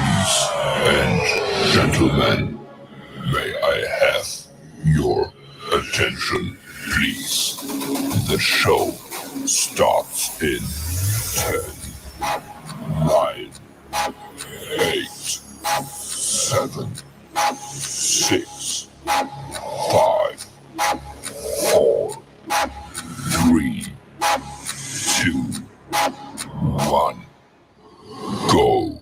Ladies and gentlemen, may I have your attention, please? The show starts in 10, 9, 8, 7, 6, 5, 4, 3, 2, 1, go.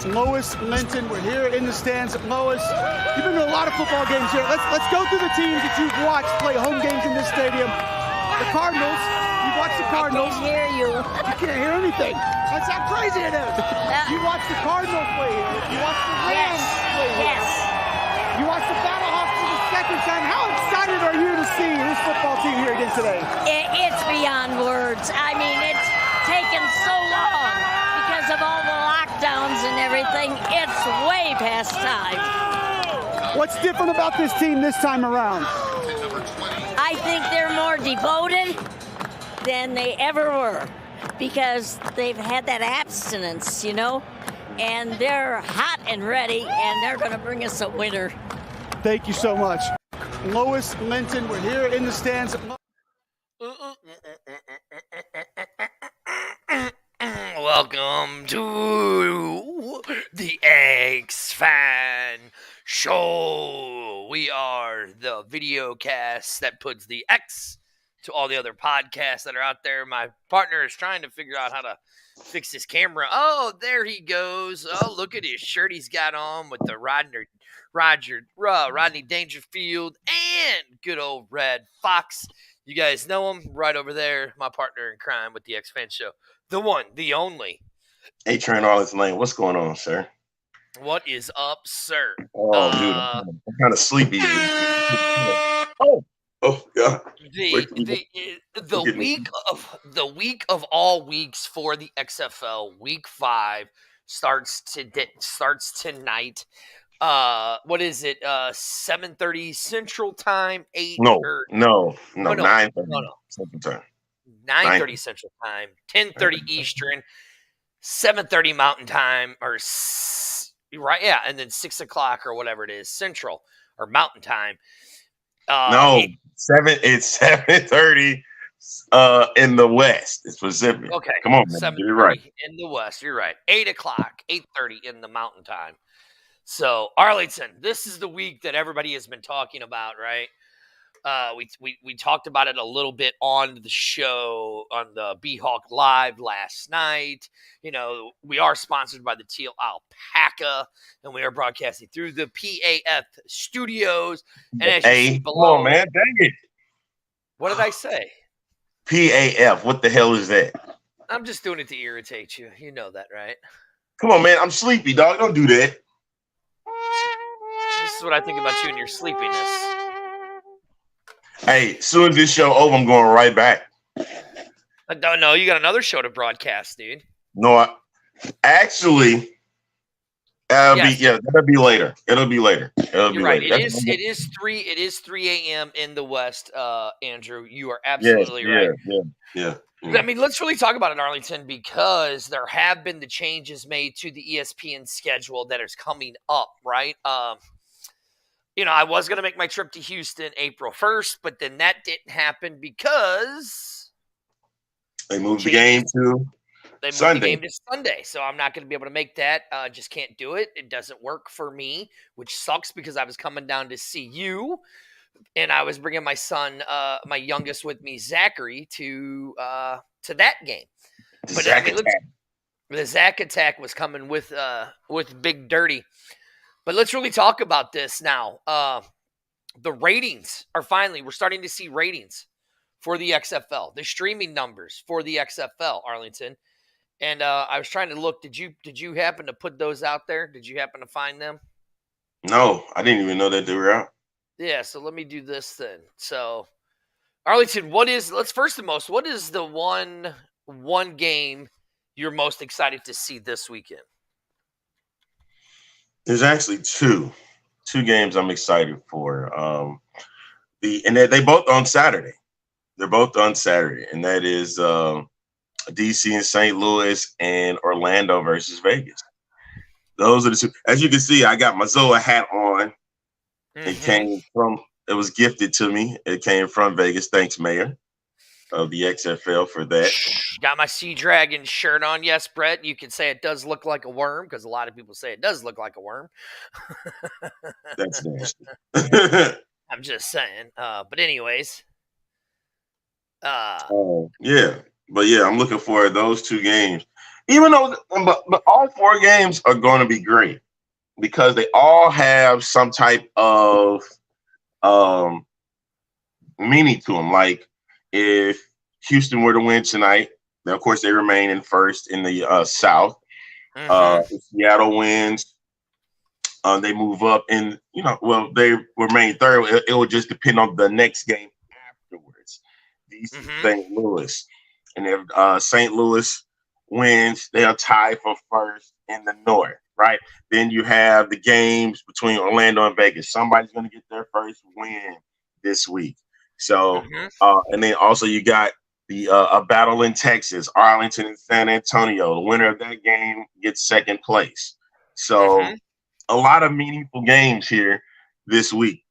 Lois, Linton, we're here in the stands. Lois, you've been to a lot of football games here. Let's go through the teams that you've watched play home games in this stadium. The Cardinals, you've watched the Cardinals. I can't hear you. You can't hear anything. That's how crazy it is. You watched the Cardinals play here. You watched the Rams play here. Yes. You watched the Battlehawks for the second time. How excited are you to see this football team here again today? It's beyond words. I mean, it's taken so long because of all the lockdowns and everything. It's way past time. What's different about this team this time around? I think they're more devoted than they ever were because they've had that abstinence, you know, and they're hot and ready, and they're going to bring us a winner. Thank you so much. Lois, Linton, we're here in the stands. Welcome to the X Show. We are the video cast that puts the X to all the other podcasts that are out there. My partner is trying to figure out how to fix his camera. Oh, there he goes. Oh, look at his shirt he's got on with the Rodney Dangerfield and good old Red Fox. You guys know him right over there. My partner in crime with the X-Fan Show. The one, the only. Hey, Trent Arlington Lane, what's going on, sir? What is up, sir? Oh, dude, I'm kind of sleepy. Oh, God. The week of all weeks for the XFL, week 5 starts tonight. What is it? 7:30 Central Time, 8 No, 9:30 Central Time. 9:30 Central Time, 10:30 Eastern, 7:30 Mountain Time, right? Yeah, and then 6 o'clock or whatever it is Central or Mountain Time. It's 7:30 in the West. It's Pacific. Okay, come on, man. You're right. In the West, you're right. 8 o'clock, 8:30 in the Mountain Time. So Arlington, this is the week that everybody has been talking about, right? We talked about it a little bit on the show on the B-Hawk Live last night. You know, we are sponsored by the Teal Alpaca, and we are broadcasting through the PAF studios. And as you see below, come on, man, dang it! What did I say? PAF. What the hell is that? I'm just doing it to irritate you. You know that, right? Come on, man. I'm sleepy, dog. Don't do that. This is what I think about you and your sleepiness. Hey, as soon as this show over, I'm going right back. I don't know. You got another show to broadcast, dude. No, that'll be later. It'll be later. You're right. It is 3 a.m. in the West, Andrew. You are absolutely right. Yeah. I mean, let's really talk about it, Arlington, because there have been the changes made to the ESPN schedule that is coming up, right? You know, I was going to make my trip to Houston April 1st, but then that didn't happen because they moved the game to Sunday. So I'm not going to be able to make that. Just can't do it. It doesn't work for me, which sucks because I was coming down to see you, and I was bringing my son, my youngest, with me, Zachary, to that game. But the Zach Attack was coming with Big Dirty. But let's really talk about this now. The ratings are we're starting to see ratings for the XFL, the streaming numbers for the XFL, Arlington. And I was trying to look. Did you happen to put those out there? Did you happen to find them? No, I didn't even know that they were out. Yeah, so let me do this then. So Arlington, what is the one game you're most excited to see this weekend? There's actually two games I'm excited for. They both on Saturday. They're both on Saturday, and that is DC and St. Louis and Orlando versus Vegas. Those are the two. As you can see, I got my Zoa hat on. It was gifted to me. It came from Vegas. Thanks, Mayor of the XFL, for that. Got my Sea Dragon shirt on. Yes, Brett, you can say it does look like a worm because a lot of people say it does look like a worm. That's nasty. I'm just saying. But anyways. Yeah. But yeah, I'm looking forward to those two games. Even though, but all four games are going to be great because they all have some type of meaning to them. Like if Houston were to win tonight, then of course they remain in first in the South. If Seattle wins, they move up, and they remain third. It will just depend on the next game afterwards. DC St. Louis, and if St. Louis wins, they'll tie for first in the North. Right. Then you have the games between Orlando and Vegas. Somebody's going to get their first win this week. So, and then also you got the a battle in Texas, Arlington and San Antonio. The winner of that game gets second place. So, a lot of meaningful games here this week.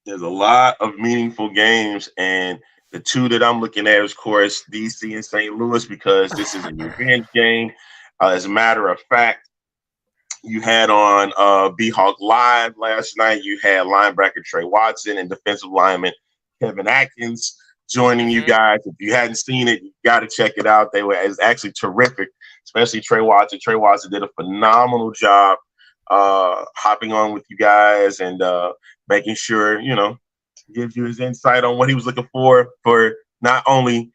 There's a lot of meaningful games, and the two that I'm looking at is, of course, DC and St. Louis, because this is a revenge game. As a matter of fact, you had on B-Hawk Live last night, you had linebacker Trey Watson and defensive lineman Kevin Atkins joining you guys. If you hadn't seen it, you got to check it out. It's actually terrific, especially Trey Watson. Trey Watson did a phenomenal job hopping on with you guys and making sure, gives you his insight on what he was looking for not only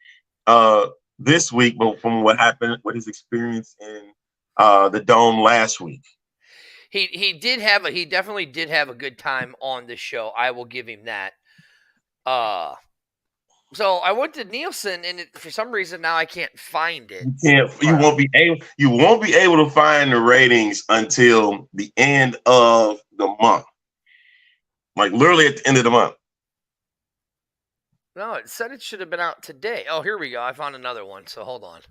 this week, but from what happened with his experience in the Dome last week. He definitely did have a good time on the show. I will give him that. So I went to Nielsen, and for some reason now I can't find it. You won't be able to find the ratings until the end of the month. Like literally at the end of the month. No, it said it should have been out today. Oh, here we go. I found another one. So hold on.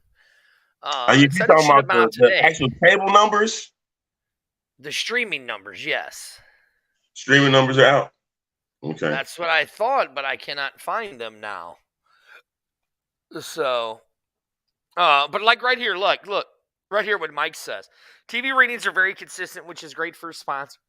Are you talking about the actual table numbers? The streaming numbers, yes. Streaming numbers are out. Okay. That's what I thought, but I cannot find them now. So, but like right here, look, right here what Mike says. TV ratings are very consistent, which is great for sponsors.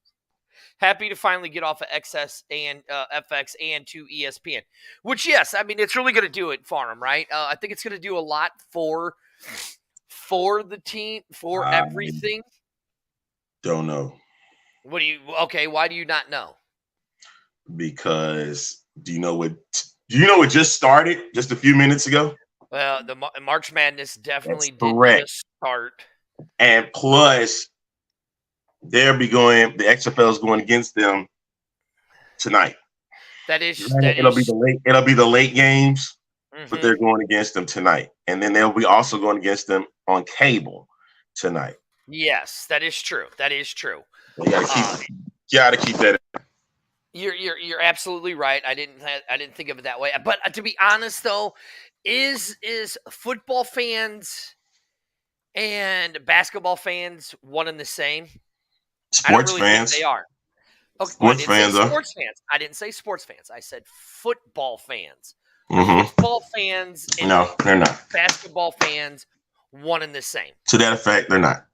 Happy to finally get off of XS and FX and to ESPN. Which, yes, I mean, it's really going to do it for them, right? I think it's going to do a lot for the team, for everything. Don't know. Why do you not know? Because do you know what just started just a few minutes ago? Well, the March Madness definitely did just start. And plus, the XFL is going against them tonight. It'll be the late games, but they're going against them tonight. And then they'll be also going against them on cable tonight. Yes, that is true. You gotta keep that. You're absolutely right. I didn't think of it that way. But to be honest, though, is football fans and basketball fans one and the same? Sports fans. Think they are. Okay, sports fans. I didn't say sports fans. I said football fans. Mm-hmm. Football fans. No, they're not. Basketball fans, one and the same. To that effect, they're not.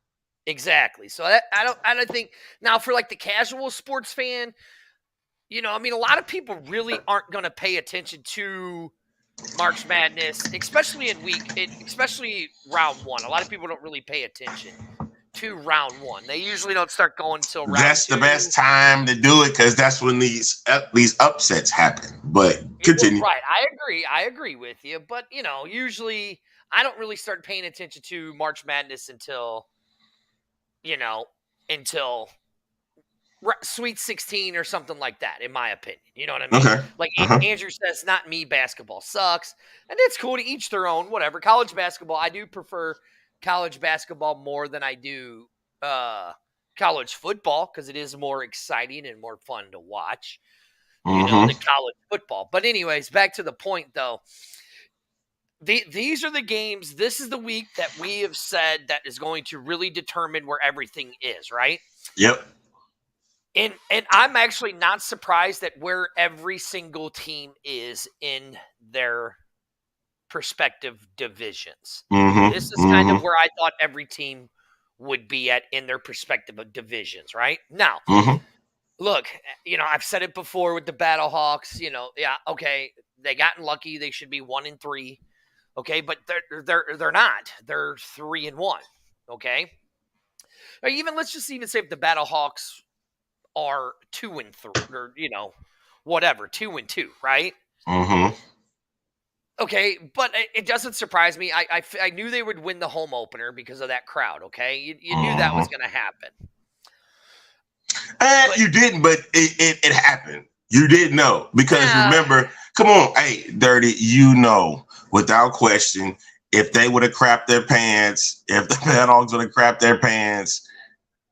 Exactly. So I don't think now for like the casual sports fan, I mean, a lot of people really aren't going to pay attention to March Madness, especially especially round one. A lot of people don't really pay attention to round one. They usually don't start going until round That's two. The best time to do it because that's when these upsets happen. But continue. Right. I agree with you. But, usually I don't really start paying attention to March Madness until Sweet 16 or something like that, in my opinion. You know what I mean? Okay. Like Andrew says, not me, basketball sucks. And it's cool to each their own, whatever. College basketball, I do prefer college basketball more than I do college football because it is more exciting and more fun to watch, you know, the college football. But anyways, back to the point, though. These are the games. This is the week that we have said that is going to really determine where everything is, right? Yep. And I'm actually not surprised at where every single team is in their respective divisions. This is kind of where I thought every team would be at in their respective divisions, right? Now, look, you know, I've said it before with the Battlehawks, you know, yeah, okay, they gotten lucky. They should be 1-3, okay, but they're not. They're 3-1, okay? Or even let's just even say if the Battlehawks are 2-3, or you know, whatever, 2-2, right? Okay, but it doesn't surprise me. I knew they would win the home opener because of that crowd. Okay, you knew that was going to happen. You didn't, but it happened. You didn't know because remember, come on, hey, Dirty, you know, without question, if they would have crapped their pants, if the Battlehawks would have crapped their pants,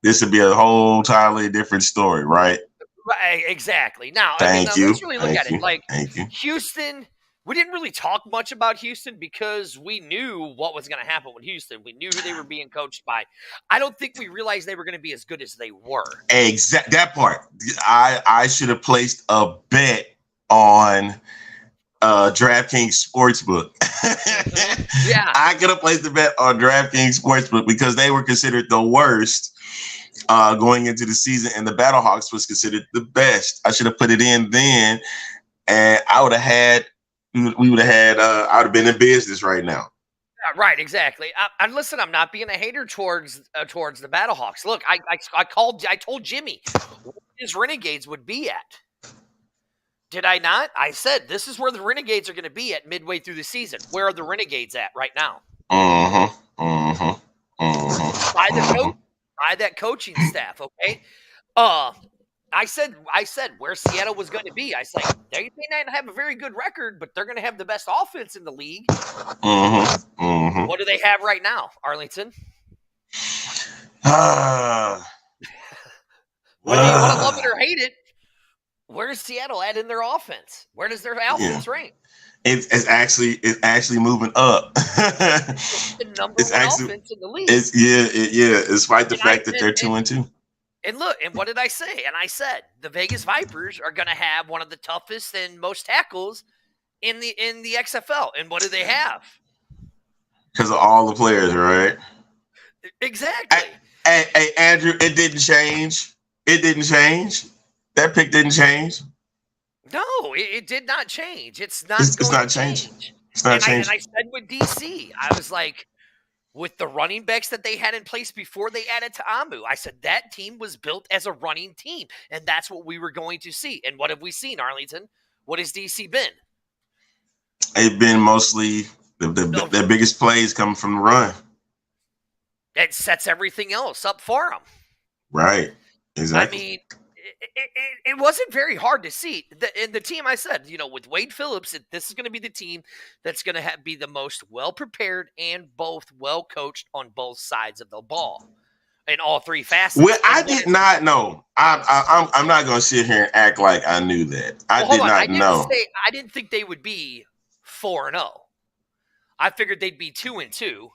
this would be a whole entirely different story, right? Right, exactly. Now, let's really look at it. Like Houston, we didn't really talk much about Houston because we knew what was going to happen with Houston. We knew who they were being coached by. I don't think we realized they were going to be as good as they were. That part. I should have placed a bet on DraftKings Sportsbook. Yeah. I could have placed a bet on DraftKings Sportsbook because they were considered the worst going into the season, and the Battlehawks was considered the best. I should have put it in then, and I would have had. We would have had. I would have been in business right now. Yeah, right, exactly. And listen, I'm not being a hater towards the Battlehawks. Look, I told Jimmy what his Renegades would be at. Did I not? I said this is where the Renegades are going to be at midway through the season. Where are the Renegades at right now? By that coaching staff, okay? I said where Seattle was going to be. I said they may not have a very good record, but they're going to have the best offense in the league. What do they have right now, Arlington? Whether you want to love it or hate it, where's Seattle at in their offense? Where does their offense rank? It's actually moving up. It's the number one offense in the league. Despite the fact that they're 2-2. And look, and what did I say? And I said the Vegas Vipers are going to have one of the toughest and most tackles in the XFL. And what do they have? Because of all the players, right? Exactly. Hey, Andrew, it didn't change. That pick didn't change. No, it did not change. It's not changing. It's changing. not changing. And I said with DC, I was like, with the running backs that they had in place before they added to Amu, I said that team was built as a running team, and that's what we were going to see. And what have we seen, Arlington? What has DC been? It's been mostly the biggest plays coming from the run. It sets everything else up for them. Right. Exactly. I mean, it wasn't very hard to see. And the team, I said, you know, with Wade Phillips, this is going to be the team that's going to be the most well-prepared and both well-coached on both sides of the ball in all three facets. Well, I did not know. I'm not going to sit here and act like I knew that. I did not know. I didn't think they would be 4-0. I figured they'd be 2-2,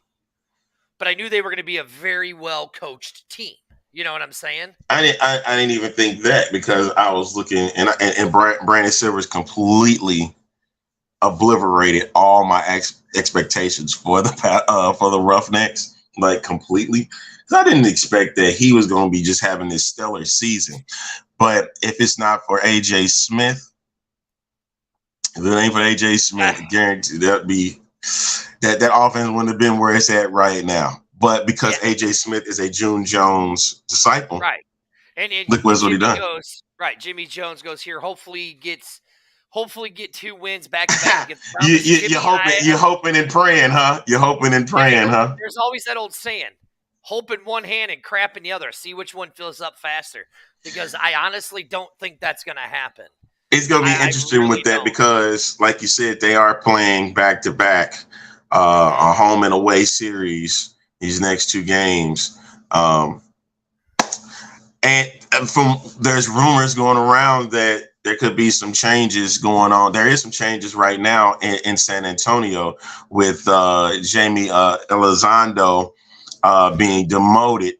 but I knew they were going to be a very well-coached team. You know what I'm saying? I didn't even think that because I was looking and Brandon Silver's completely obliterated all my expectations for the Roughnecks, like completely. Because I didn't expect that he was going to be just having this stellar season. But if it's not for AJ Smith, if it ain't for AJ Smith, I guarantee that offense wouldn't have been where it's at right now. But because AJ Smith is a June Jones disciple, right? And look what he done. Jimmy Jones goes here. Hopefully get 2 wins back to back. You're hoping and praying, huh? You're hoping and praying, huh? There's always that old saying: hope in one hand and crap in the other. See which one fills up faster. Because I honestly don't think that's going to happen. It's going to be interesting really with that because, like you said, they are playing back-to-back, a home and away series these next 2 games. And from there's rumors going around that there could be some changes going on. There is some changes right now in San Antonio with Jamie Elizondo being demoted.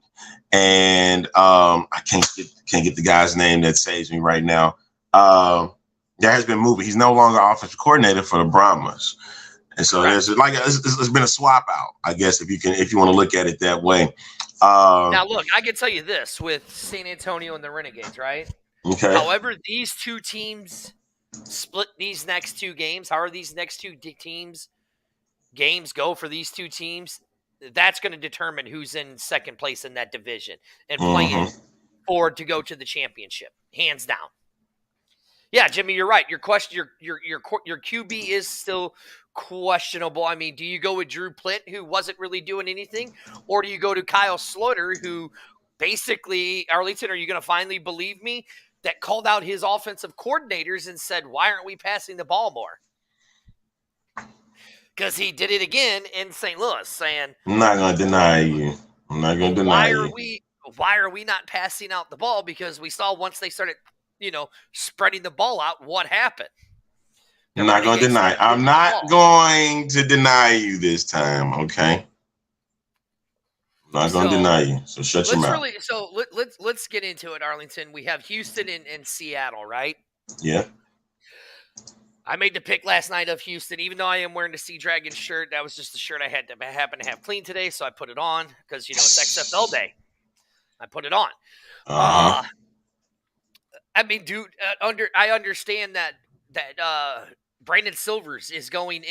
And I can't get the guy's name that saves me right now. There has been movement. He's no longer offensive coordinator for the Brahmas, and so there's it's been a swap out, I guess, if you want to look at it that way. Now, look, I can tell you this with San Antonio and the Renegades, right? Okay. However, these 2 teams split these next 2 games. However, these next 2 teams games go for these 2 teams. That's going to determine who's in second place in that division and playing forward to go to the championship, hands down. Yeah, Jimmy, you're right. Your question, your QB is still questionable. I mean, do you go with Drew Plitt, who wasn't really doing anything, or do you go to Kyle Slaughter, who basically, Arlington, are you going to finally believe me, that called out his offensive coordinators and said, why aren't we passing the ball more? Because he did it again in St. Louis, saying, I'm not going to deny you. I'm not going to deny you. Why are we not passing out the ball? Because we saw once they started, spreading the ball out, what happened? I'm not going to deny. I'm not going to deny you this time, okay? I'm not going to deny you. So shut your mouth. Let's get into it, Arlington. We have Houston and Seattle, right? Yeah. I made the pick last night of Houston, even though I am wearing the Sea Dragon shirt. That was just the shirt I happened to have clean today, so I put it on because it's XFL day. I put it on. I mean, dude, I understand that Brandon Silvers is going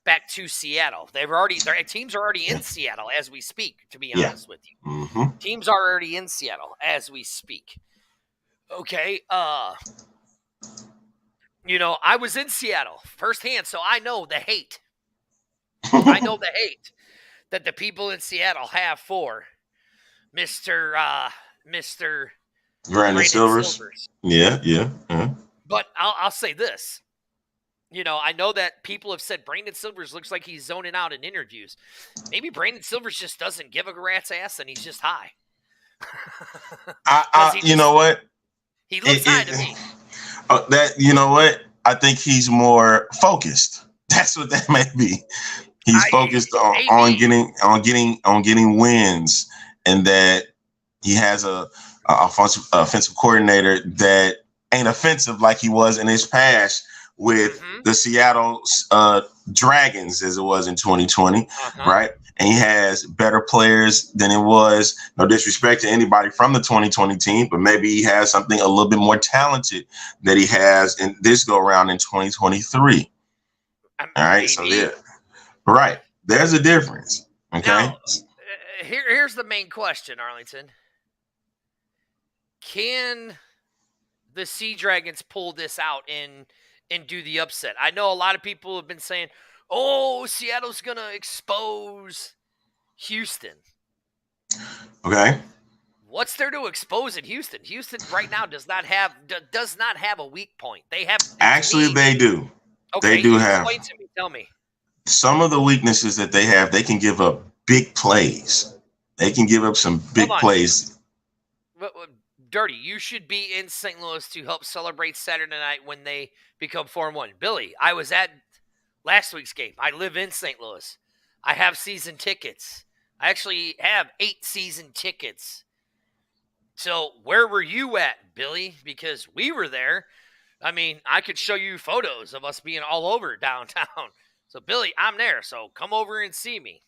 back to Seattle. Their teams are already in Seattle as we speak. To be honest with you, teams are already in Seattle as we speak. Okay. I was in Seattle firsthand, so I know the hate. I know the hate that the people in Seattle have for Mr. Brandon Silvers. Yeah. But I'll say this. I know that people have said Brandon Silvers looks like he's zoning out in interviews. Maybe Brandon Silvers just doesn't give a rat's ass and he's just high. You know what? He looks high to me. You know what? I think he's more focused. That's what that may be. He's focused on getting wins, and that he has a offensive coordinator that ain't offensive like he was in his past with the Seattle Dragons, as it was in 2020, right? And he has better players than it was. No disrespect to anybody from the 2020 team, but maybe he has something a little bit more talented that he has in this go around in 2023. All right, so yeah, right. There's a difference. Okay. Now, here's the main question, Arlington. Can the Sea Dragons pull this out and do the upset? I know a lot of people have been saying, oh, Seattle's going to expose Houston. Okay. What's there to expose in Houston? Houston right now does not have a weak point. They have they do. Okay, they do have. Explain to me. Tell me. Some of the weaknesses that they have, they can give up big plays. They can give up some big plays. Dirty, you should be in St. Louis to help celebrate Saturday night when they become 4-1. Billy, I was at last week's game. I live in St. Louis. I have season tickets. I actually have 8 season tickets. So where were you at, Billy? Because we were there. I mean, I could show you photos of us being all over downtown. So, Billy, I'm there. So come over and see me.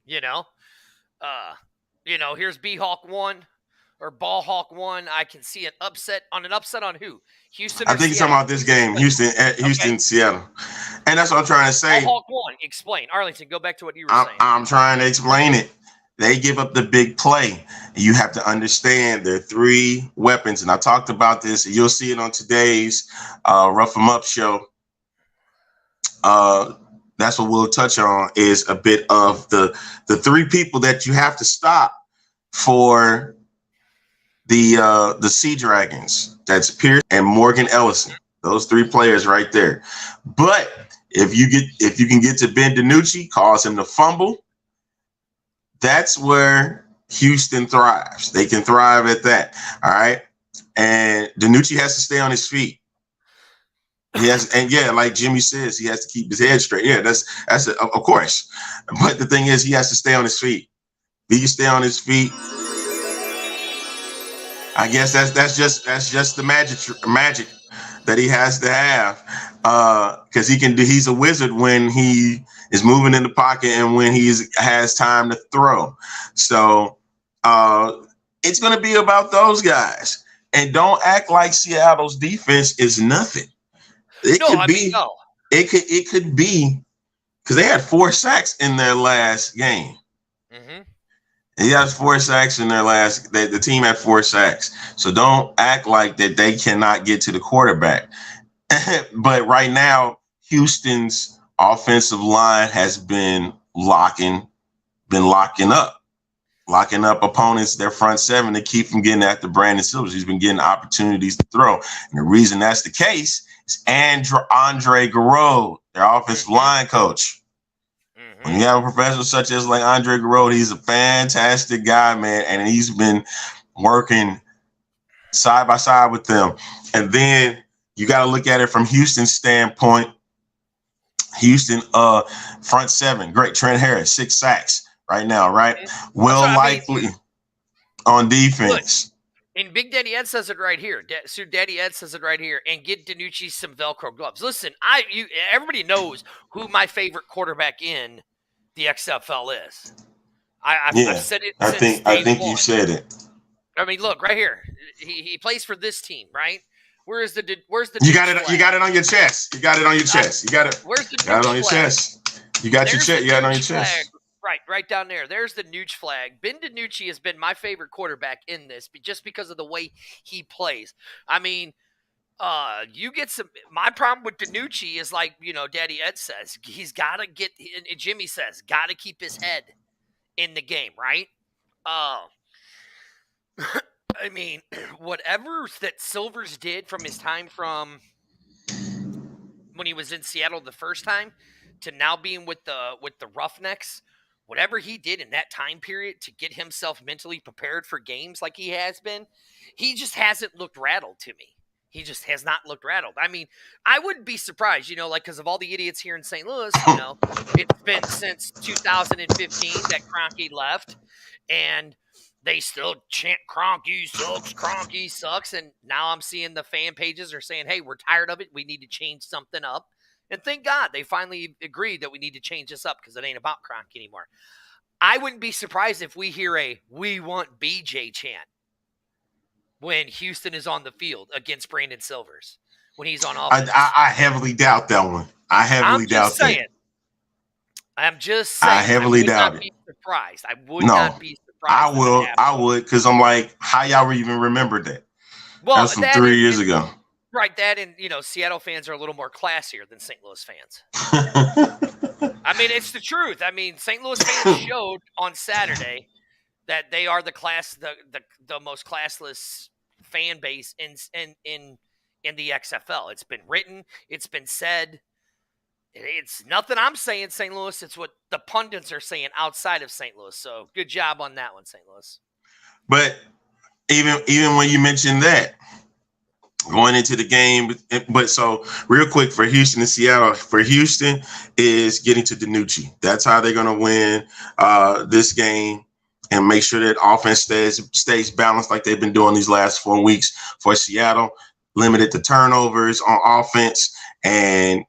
Here's B-Hawk 1 or Ball Hawk 1. I can see an upset on who? Houston. I think you're talking about this game, Houston, Seattle. And that's what I'm trying to say. Ball Hawk 1. Explain. Arlington, go back to what you were saying. I'm trying to explain it. They give up the big play. You have to understand there are 3 weapons. And I talked about this. You'll see it on today's Rough 'em Up show. That that's what we'll touch on is a bit of the three people that you have to stop for the Sea Dragons. That's Pierce and Morgan Ellison. Those three players right there. But if you can get to Ben DiNucci, cause him to fumble, that's where Houston thrives. They can thrive at that. All right. And DiNucci has to stay on his feet. Like Jimmy says, he has to keep his head straight. Yeah, that's of course. But the thing is, he has to stay on his feet. If he can stay on his feet, I guess that's just the magic that he has to have, because he's a wizard when he is moving in the pocket and when he has time to throw. So it's going to be about those guys. And don't act like Seattle's defense is nothing. It could be because they had 4 sacks in their last game. Mm-hmm. He has 4 sacks in their last. The team had 4 sacks. So don't act like that they cannot get to the quarterback. But right now, Houston's offensive line has been locking up opponents, their front seven, to keep from getting after Brandon Silvers. He's been getting opportunities to throw. And the reason that's the case is Andre Garreau, their offensive line coach. When you have a professional such as like Andre Garreau, he's a fantastic guy, man. And he's been working side by side with them. And then you got to look at it from Houston's standpoint. Houston front seven, great. Trent Harris, 6 sacks right now, right? Likely on defense. Look, and Big Daddy Ed says it right here. Daddy Ed says it right here. And get DiNucci some Velcro gloves. Listen, everybody knows who my favorite quarterback in the XFL is. I've said it. I think you said it. I mean, look right here. He plays for this team, right? Where's the? You got it. Flag? You got it on your chest. You got it on your chest. You got it. Where's the? Got it on your chest. You got your chest. You got it on your chest. Right down there. There's the Nooch flag. Ben DiNucci has been my favorite quarterback in this, just because of the way he plays. I mean, you get some. My problem with DiNucci is like Daddy Ed says, he's got to get. And Jimmy says, got to keep his head in the game, right? I mean, whatever that Silvers did from his time from when he was in Seattle the first time to now being with the Roughnecks, whatever he did in that time period to get himself mentally prepared for games like he has been, he just hasn't looked rattled to me. He just has not looked rattled. I mean, I wouldn't be surprised, because of all the idiots here in St. Louis, it's been since 2015 that Kroenke left, and they still chant Kroenke sucks, and now I'm seeing the fan pages are saying, hey, we're tired of it. We need to change something up. And thank God they finally agreed that we need to change this up because it ain't about Kroenke anymore. I wouldn't be surprised if we hear a "We want BJ" chant when Houston is on the field against Brandon Silvers, when he's on offense. I heavily doubt that one. I heavily doubt that. I'm just saying. I heavily doubt it. Be surprised. I would not be surprised. I would, because I'm like, how y'all even remember that? Well, that was from 3 years ago. Right, that and Seattle fans are a little more classier than St. Louis fans. I mean, it's the truth. I mean, St. Louis fans showed on Saturday that they are the most classless fan base in the XFL. It's been written, it's been said. It's nothing I'm saying, St. Louis. It's what the pundits are saying outside of St. Louis. So good job on that one, St. Louis. But even when you mentioned that, going into the game, but so real quick for Houston and Seattle, for Houston is getting to DiNucci. That's how they're going to win this game and make sure that offense stays balanced like they've been doing these last 4 weeks. For Seattle, limited the turnovers on offense and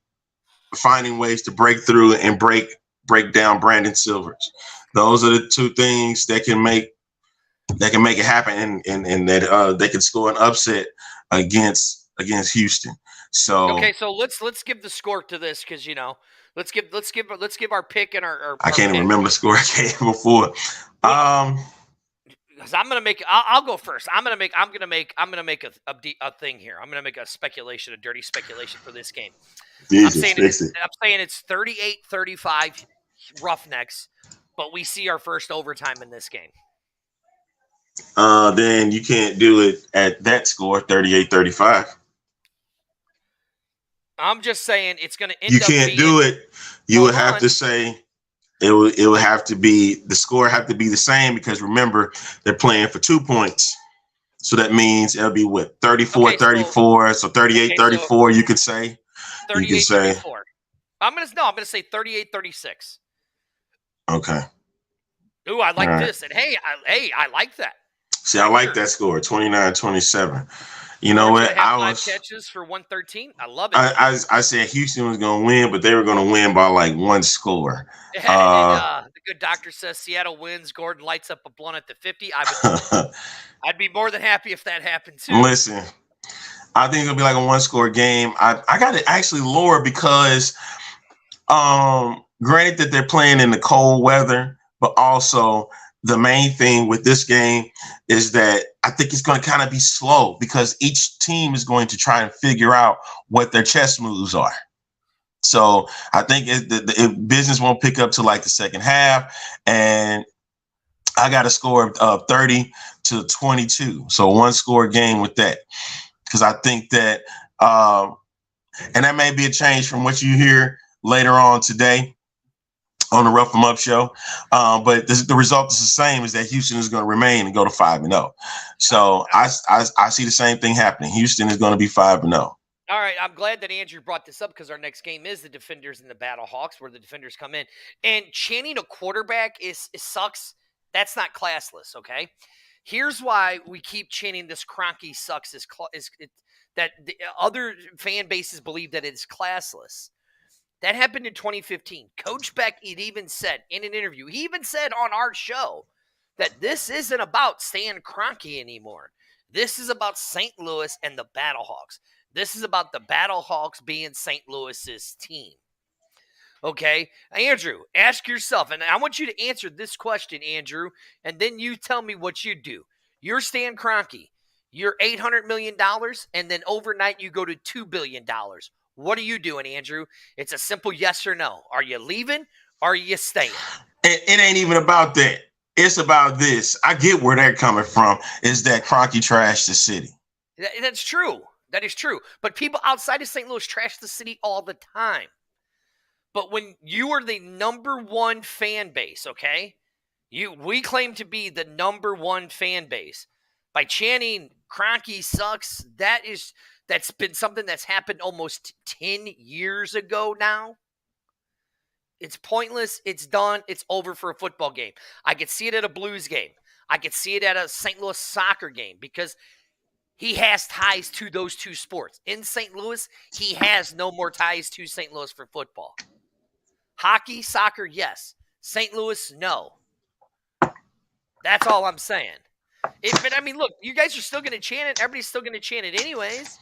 finding ways to break through and break down Brandon Silvers. Those are the two things that can make it happen, and that they can score an upset against Houston. So okay, so let's give the score to this, because let's give our pick and our I can't even remember the score I gave before. because I'm gonna make. I'll go first. I'm gonna make a thing here. I'm gonna make a dirty speculation for this game. Jesus, fix it. I'm saying it's 38-35 Roughnecks, but we see our first overtime in this game. Then you can't do it at that score, 38-35. I'm just saying it's going to end You up can't being, do it. You would have to say it would have to be the score have to be the same because remember they're playing for 2 points. So that means it'll be what 34-34. So 38-34 you could say. 38-34. I'm gonna say 38-36. Okay. Ooh, I like this. And hey, I like that. See, I like that score, 29-27. You know what? I was 5 catches for 113. I love it. I said Houston was going to win, but they were going to win by like 1 score. The good doctor says Seattle wins. Gordon lights up a blunt at the 50. I'd be more than happy if that happened too. Listen, I think it'll be like a 1-score game. I got it actually lower because, granted that they're playing in the cold weather, but also the main thing with this game is that I think it's going to kind of be slow because each team is going to try and figure out what their chess moves are. So I think the business won't pick up to like the second half. And I got a score of 30-22. So 1-score game with that. Because I think that, and that may be a change from what you hear later on today on the Rough 'em Up show. But the result is the same, is that Houston is going to remain and go to 5-0. So I see the same thing happening. Houston is going to be 5-0. All right. I'm glad that Andrew brought this up because our next game is the Defenders and the Battlehawks, where the Defenders come in. And chanting a quarterback sucks. That's not classless, okay? Here's why we keep chanting this Kroenke sucks that the other fan bases believe that it's classless. That happened in 2015. Coach Beck even said in an interview, he even said on our show that this isn't about Stan Kroenke anymore. This is about St. Louis and the Battlehawks. This is about the Battlehawks being St. Louis's team. Okay? Andrew, ask yourself, and I want you to answer this question, Andrew, and then you tell me what you do. You're Stan Kroenke. You're $800 million, and then overnight you go to $2 billion. What are you doing, Andrew? It's a simple yes or no. Are you leaving? Or are you staying? It ain't even about that. It's about this. I get where they're coming from, is that Kroenke trashed the city. That's true. That is true. But people outside of St. Louis trash the city all the time. But when you are the number one fan base, okay? We claim to be the number one fan base. By chanting Kroenke sucks, that's been something that's happened almost 10 years ago now. It's pointless. It's done. It's over for a football game. I could see it at a Blues game. I could see it at a St. Louis soccer game because he has ties to those two sports. In St. Louis, he has no more ties to St. Louis for football. Hockey, soccer, yes. St. Louis, no. That's all I'm saying. But I mean, look, you guys are still going to chant it. Everybody's still going to chant it anyways.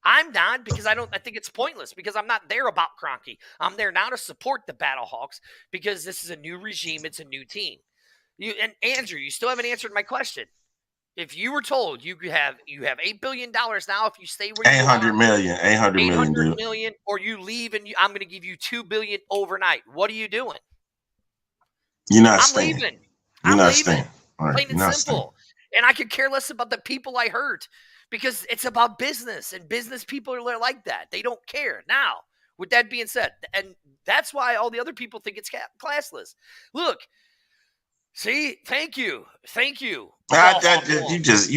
I'm not because I think it's pointless because I'm not there about Kroenke. I'm there now to support the Battlehawks because this is a new regime. It's a new team. And Andrew, you still haven't answered my question. If you were told you have $8 billion now if you stay where you are. $800 million, or you leave and I'm going to give you $2 billion overnight. What are you doing? You're not I'm staying. leaving. You're I'm not leaving. staying. All right, plain and simple. And I could care less about the people I hurt because it's about business, and business people are like that. They don't care. Now, with that being said, and that's why all the other people think it's classless. Look, see, thank you. You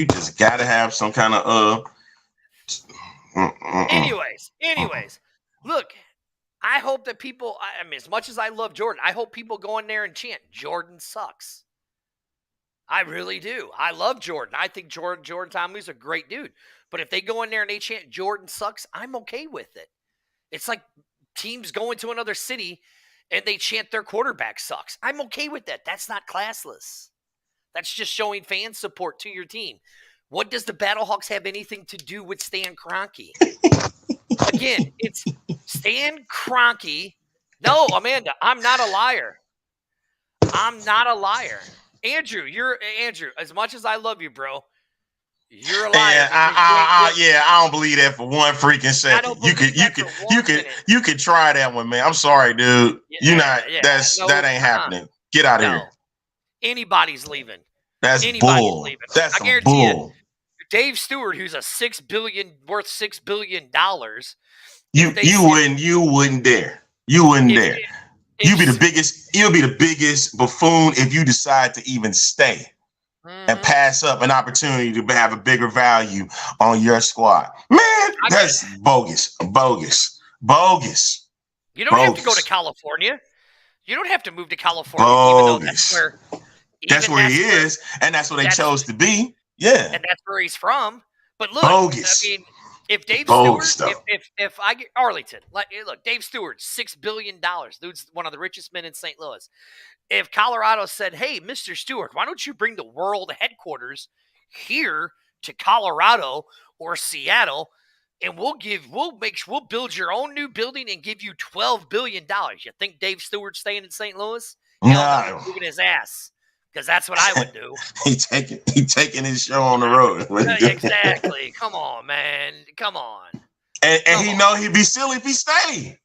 just got to have some kind of Anyways, look, I hope that people, I mean, as much as I love Jordan, I hope people go in there and chant, Jordan sucks. I really do. I love Jordan. I think Jordan Tomlin's a great dude. But if they go in there and they chant Jordan sucks, I'm okay with it. It's like teams going to another city and they chant their quarterback sucks. I'm okay with that. That's not classless. That's just showing fan support to your team. What does the Battlehawks have anything to do with Stan Kroenke? Again, it's Stan Kroenke. No, Amanda, I'm not a liar. I'm not a liar. Andrew, as much as I love you, bro, you're a liar. And I don't believe that for one freaking second. You could try that one, man. I'm sorry, dude. That ain't happening. Get out of here. Anybody's leaving. That's bull. Leaving. That's I guarantee bull. you, Dave Stewart, who's worth $6 billion. You wouldn't dare. You wouldn't dare. You'll be the biggest buffoon if you decide to even stay and pass up an opportunity to have a bigger value on your squad. Man, that's bogus. You don't have to go to California. You don't have to move to California. Bogus. Even though that's where he is, and that's where they chose to be. Yeah. And that's where he's from. But look, bogus. I mean, if Dave Stewart, if I get Arlington, look, Dave Stewart, $6 billion. Dude's one of the richest men in St. Louis. If Colorado said, hey, Mr. Stewart, why don't you bring the world headquarters here to Colorado or Seattle, and we'll build your own new building and give you $12 billion. You think Dave Stewart's staying in St. Louis? No. He's moving his ass. Because that's what I would do. he taking his show on the road. Exactly. Come on, man. Come on. And he know he'd be silly if he stayed.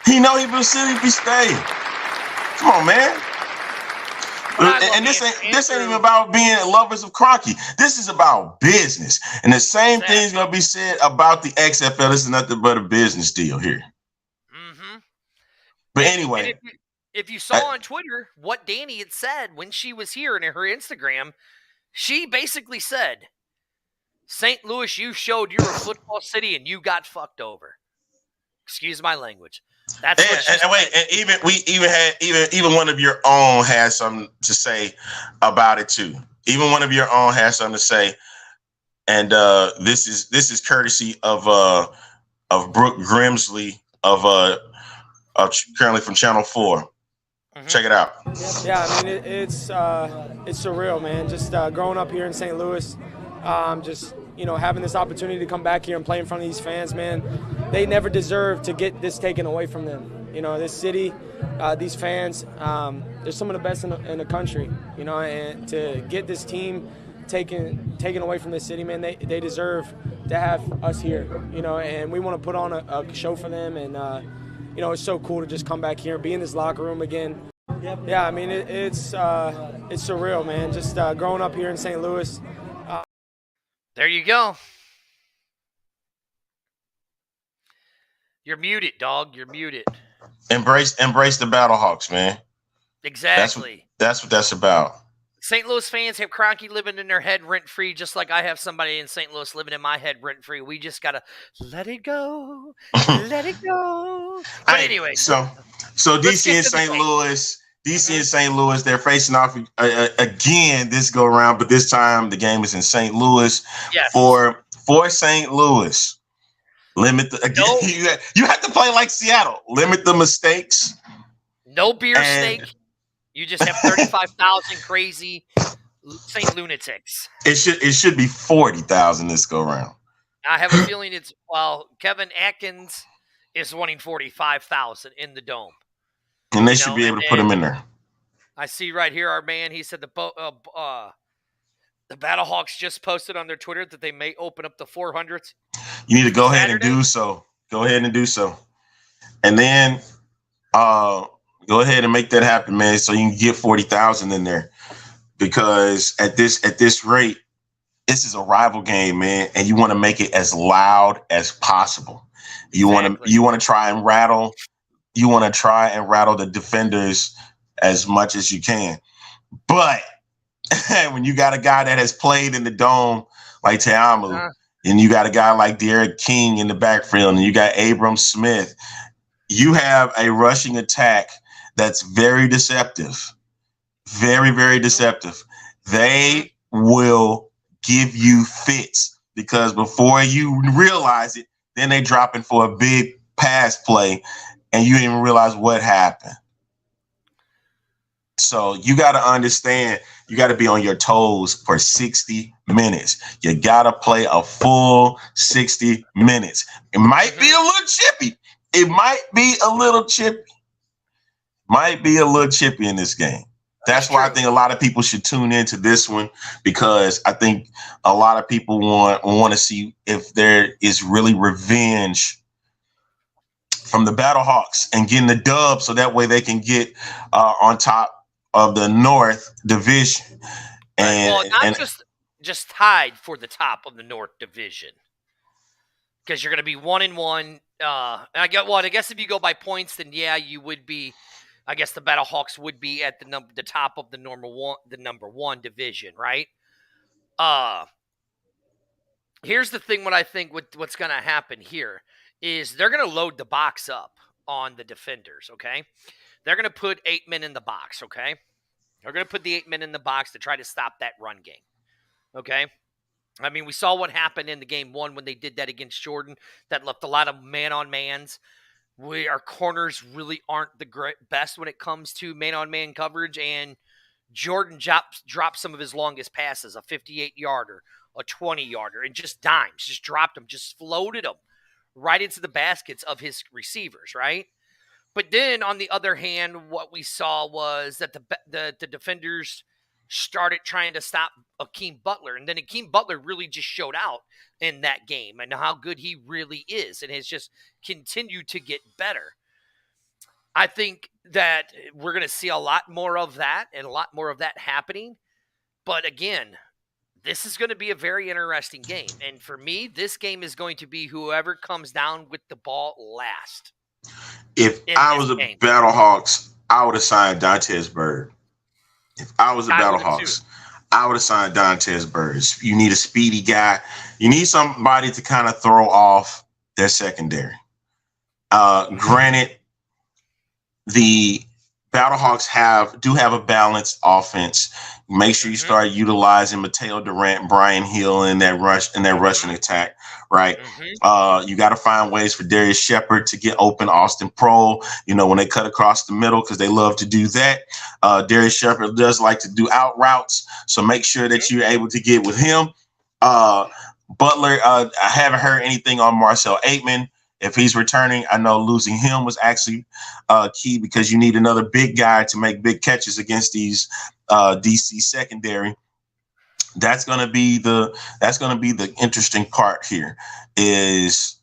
He know he'd be silly if he stayed. Come on, man. And this ain't even about being lovers of Crocky. This is about business. And the same thing's gonna be said about the XFL. This is nothing but a business deal here. Mm-hmm. But anyway. If you saw on Twitter what Danny had said when she was here and in her Instagram, she basically said, St. Louis, you showed you're a football city and you got fucked over. Excuse my language. That's even one of your own has something to say about it too. Even one of your own has something to say. And this is courtesy of Brooke Grimsley of currently from Channel 4. Check it out. Yeah, I mean it's surreal, man. Just growing up here in St. Louis, just having this opportunity to come back here and play in front of these fans, man. They never deserve to get this taken away from them. This city, these fans, they're some of the best in the country. And to get this team taken away from this city, man, they deserve to have us here. And we want to put on a show for them and. It's so cool to just come back here and be in this locker room again. Yeah, I mean, it's surreal, man. Just growing up here in St. Louis. There you go. You're muted, dog. You're muted. Embrace the Battlehawks, man. Exactly. That's what that's about. St. Louis fans have Kroenke living in their head rent-free, just like I have somebody in St. Louis living in my head rent-free. We just got to let it go. Let it go. But anyway. So DC and St. Louis, they're facing off again this go around, but this time the game is in St. Louis. Yes. For St. Louis. Limit you have to play like Seattle. Limit the mistakes. No beer steak. You just have 35,000 crazy St. Lunatics. It should be 40,000 this go around. I have a feeling Kevin Atkins is wanting 45,000 in the dome. And they should be able to put him in there. I see right here, our man, he said the Battlehawks just posted on their Twitter that they may open up the 400s. You need to go ahead and do so. Go ahead and do so. And then go ahead and make that happen, man, so you can get 40,000 in there. Because at this rate, this is a rival game, man, and you want to make it as loud as possible. You want to try and rattle the defenders as much as you can. But when you got a guy that has played in the dome like Teamu, and you got a guy like Derek King in the backfield, and you got Abram Smith, you have a rushing attack that's very deceptive. Very, very deceptive. They will give you fits because before you realize it, then they drop in for a big pass play and you didn't even realize what happened. So you got to understand, you got to be on your toes for 60 minutes. You got to play a full 60 minutes. It might be a little chippy. Might be a little chippy in this game. That's why I think a lot of people should tune into this one, because I think a lot of people want to see if there is really revenge from the Battlehawks and getting the dub, so that way they can get on top of the North Division. And not just tied for the top of the North Division, because you're going to be 1-1. I guess if you go by points, then yeah, you would be. I guess the Battlehawks would be at the top of the number one division, right? Here's the thing. What I think what's going to happen here is they're going to load the box up on the defenders. Okay, they're going to put 8 men in the box. Okay, they're going to put the 8 men in the box to try to stop that run game. Okay. I mean, we saw what happened in the game 1 when they did that against Jordan. That left a lot of man-on-mans. Our corners really aren't the best when it comes to man-on-man coverage, and Jordan dropped some of his longest passes, a 58-yarder, a 20-yarder, and just dimes, just dropped them, just floated them right into the baskets of his receivers, right? But then, on the other hand, what we saw was that the defenders started trying to stop Akeem Butler. And then Akeem Butler really just showed out in that game and how good he really is and has just continued to get better. I think that we're going to see a lot more of that and a lot more of that happening. But again, this is going to be a very interesting game. And for me, this game is going to be whoever comes down with the ball last. If I was a Battlehawks, I would have signed Dantes Bird. If I was the Battlehawks, I would have signed Dantes Bird. You need a speedy guy. You need somebody to kind of throw off their secondary. Granted, the Battlehawks do have a balanced offense. Make sure you start utilizing Mateo Durant, Brian Hill in that rushing attack, right? You got to find ways for Darius Shepard to get open, Austin Prohl, when they cut across the middle, because they love to do that. Darius Shepard does like to do out routes, so make sure that you're able to get with him. Butler, I haven't heard anything on Marcel Aitman. If he's returning, I know losing him was actually key, because you need another big guy to make big catches against these DC secondary. That's going to be the interesting part here, is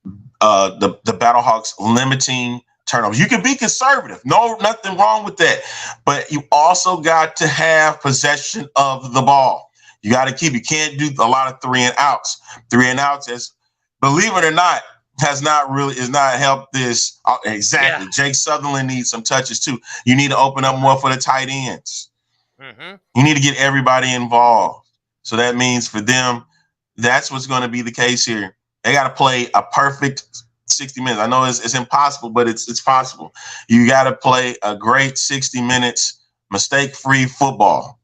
the Battlehawks limiting turnovers. You can be conservative, nothing wrong with that, but you also got to have possession of the ball. You got to you can't do a lot of 3 and outs. 3 and outs, as believe it or not, is not helped this. Exactly. Yeah. Jake Sutherland needs some touches too. You need to open up more for the tight ends. You need to get everybody involved. So that means for them, that's what's going to be the case here. They got to play a perfect 60 minutes. I know it's impossible, but it's possible. You got to play a great 60 minutes, mistake-free football.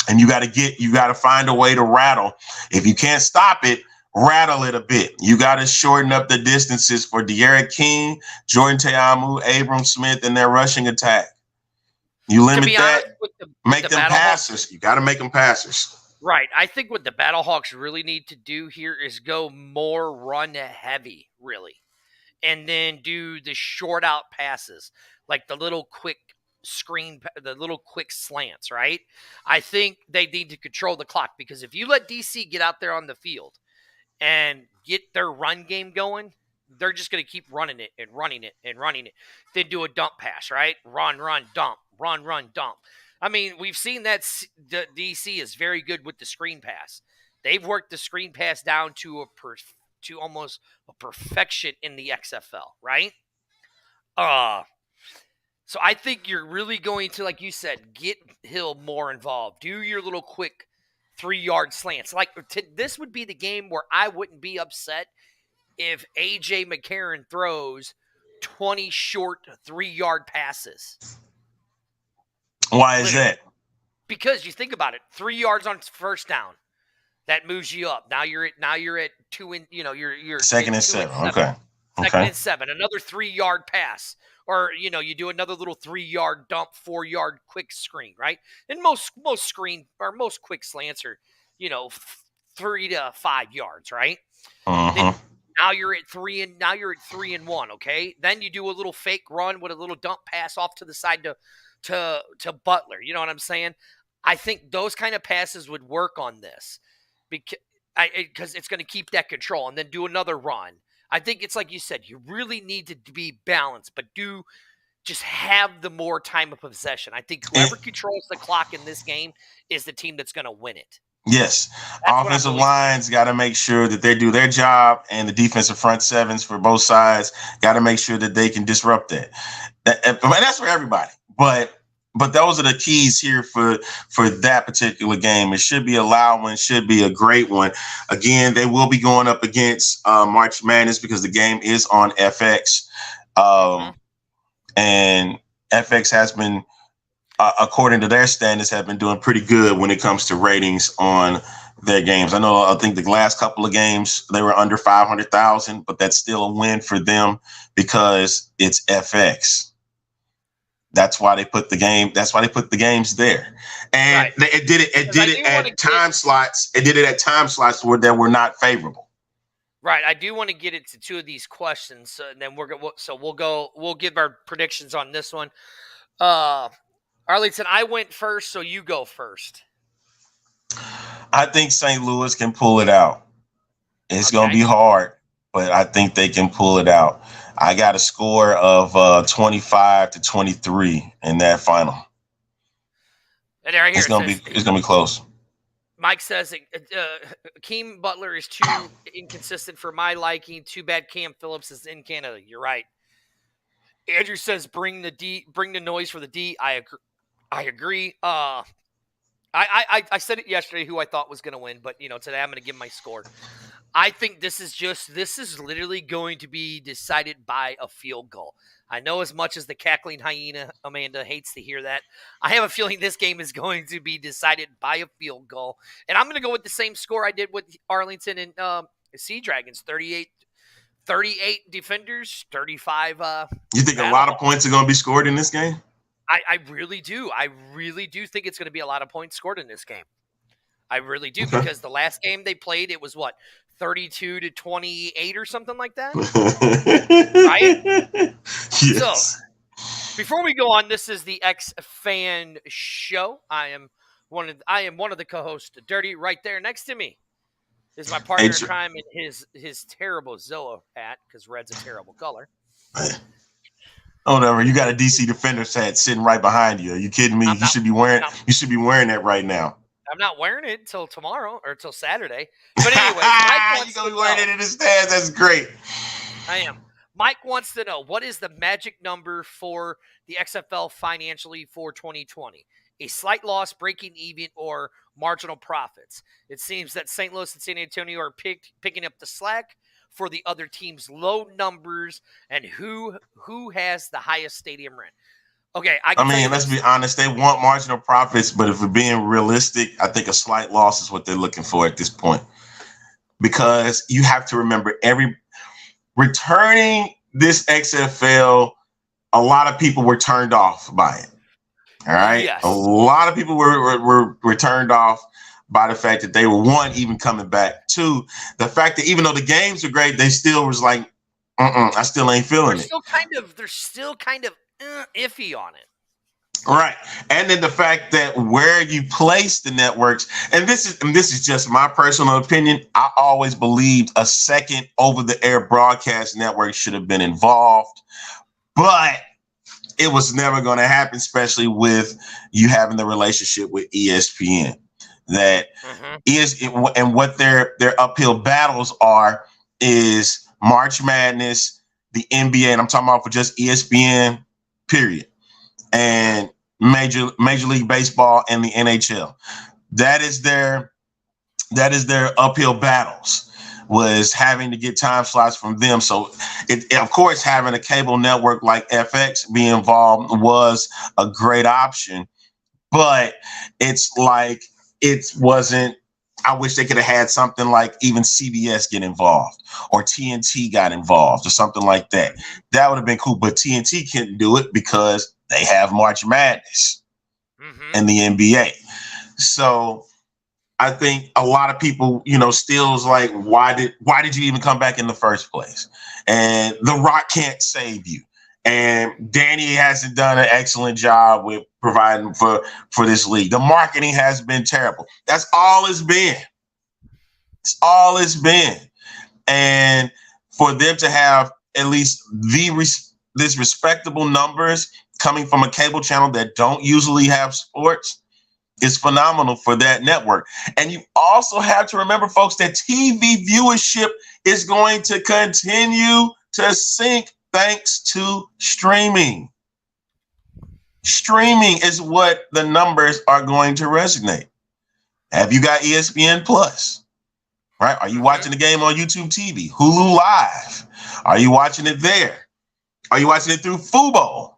And you got to find a way to rattle. If you can't stop it, rattle it a bit. You got to shorten up the distances for De'Aaron King, Jordan Ta'amu, Abram Smith, and their rushing attack. You limit that, make them passers. You got to make them passers. Right. I think what the Battlehawks really need to do here is go more run heavy, really, and then do the short out passes, like the little quick slants, right? I think they need to control the clock, because if you let DC get out there on the field and get their run game going, they're just going to keep running it and running it and running it. Then do a dump pass, right? Run, dump, run, dump. I mean, we've seen that DC is very good with the screen pass. They've worked the screen pass down to almost a perfection in the XFL, right? So I think you're really going to, like you said, get Hill more involved. Do your little quick 3-yard slants. This would be the game where I wouldn't be upset if A.J. McCarron throws 20 short 3-yard passes. Why is that? Because you think about it, 3 yards on first down, that moves you up. Now you're at 2 and you're second and 7. Okay. Second and 7. Another 3-yard pass, or you do another little 3-yard dump, 4-yard quick screen, right? And most quick slants are 3 to 5 yards, right? Then now you're at 3 and 1. Okay, then you do a little fake run with a little dump pass off to the side to Butler. You know what I'm saying? I think those kind of passes would work on this because it's going to keep that control and then do another run. I think it's like you said, you really need to be balanced, but just have the more time of possession. I think whoever controls the clock in this game is the team that's going to win it. Yes. Offensive lines got to make sure that they do their job, and the defensive front sevens for both sides got to make sure that they can disrupt that. And that's for everybody. But those are the keys here for that particular game. It should be a loud one, should be a great one. Again, they will be going up against March Madness because the game is on FX. And FX has been, according to their standards, have been doing pretty good when it comes to ratings on their games. I think the last couple of games, they were under 500,000, but that's still a win for them because it's FX. That's why they put the game. That's why they put the games there, and it did it at time slots. It did it at time slots that were not favorable. Right. I do want to get into two of these questions, and then we'll give our predictions on this one. Arlington, I went first, so you go first. I think St. Louis can pull it out. It's going to be hard, but I think they can pull it out. I got a score of 25-23 in that final. And right here it's gonna be close. Mike says Keem Butler is too inconsistent for my liking. Too bad Cam Phillips is in Canada. You're right. Andrew says bring the noise for the D. I agree. I said it yesterday who I thought was going to win, but today I'm going to give my score. I think this is literally going to be decided by a field goal. I know as much as the cackling hyena, Amanda, hates to hear that, I have a feeling this game is going to be decided by a field goal. And I'm going to go with the same score I did with Arlington and Sea Dragons, 38 defenders, 35 You think a lot of points are going to be scored in this game? I really do. I really do think it's going to be a lot of points scored in this game. I really do, because the last game they played, it was 32-28 or something like that, right? Yes. So, before we go on, this is the X Fan Show. I am one of the co-hosts, Dirty. Right there next to me is my partner in crime in his terrible Zoa hat, because red's a terrible color. Oh, whatever. You got a DC Defenders hat sitting right behind you. Are you kidding me? You should be wearing that right now. I'm not wearing it until tomorrow or until Saturday. But anyway, Mike wants you're going to be wearing it in the stands. That's great. I am. Mike wants to know, what is the magic number for the XFL financially for 2020? A slight loss, breaking even, or marginal profits? It seems that St. Louis and San Antonio are picking up the slack for the other team's low numbers, and who has the highest stadium rent. Okay, I mean, let's be honest. They want marginal profits, but if we're being realistic, I think a slight loss is what they're looking for at this point. Because you have to remember, returning this XFL, a lot of people were turned off by it. All right, yes. A lot of people were turned off by the fact that they were, one, even coming back. Two, the fact that even though the games are great, they still was like, I still ain't feeling it. They're still kind of iffy on it. Right. And then the fact that where you place the networks, and this is just my personal opinion, I always believed a second over-the-air broadcast network should have been involved, but it was never going to happen, especially with you having the relationship with ESPN. That and what their uphill battles are is March Madness, the NBA, and I'm talking about for just ESPN, period, and Major League Baseball and the NHL. That is their uphill battles, was having to get time slots from them. So of course, having a cable network like FX be involved was a great option, but it's like, it wasn't. I wish they could have had something like even CBS get involved, or TNT got involved, or something like that. That would have been cool. But TNT couldn't do it because they have March Madness and the NBA. So I think a lot of people, still is like, why did you even come back in the first place? And The Rock can't save you. And Danny hasn't done an excellent job with providing for this league. The marketing has been terrible. That's all it's been. It's all it's been. And for them to have at least this respectable numbers coming from a cable channel that don't usually have sports is phenomenal for that network. And you also have to remember, folks, that TV viewership is going to continue to sink thanks to streaming. Streaming is what the numbers are going to resonate. Have you got ESPN Plus? Right? Are you watching the game on YouTube TV? Hulu Live? Are you watching it there? Are you watching it through Fubo?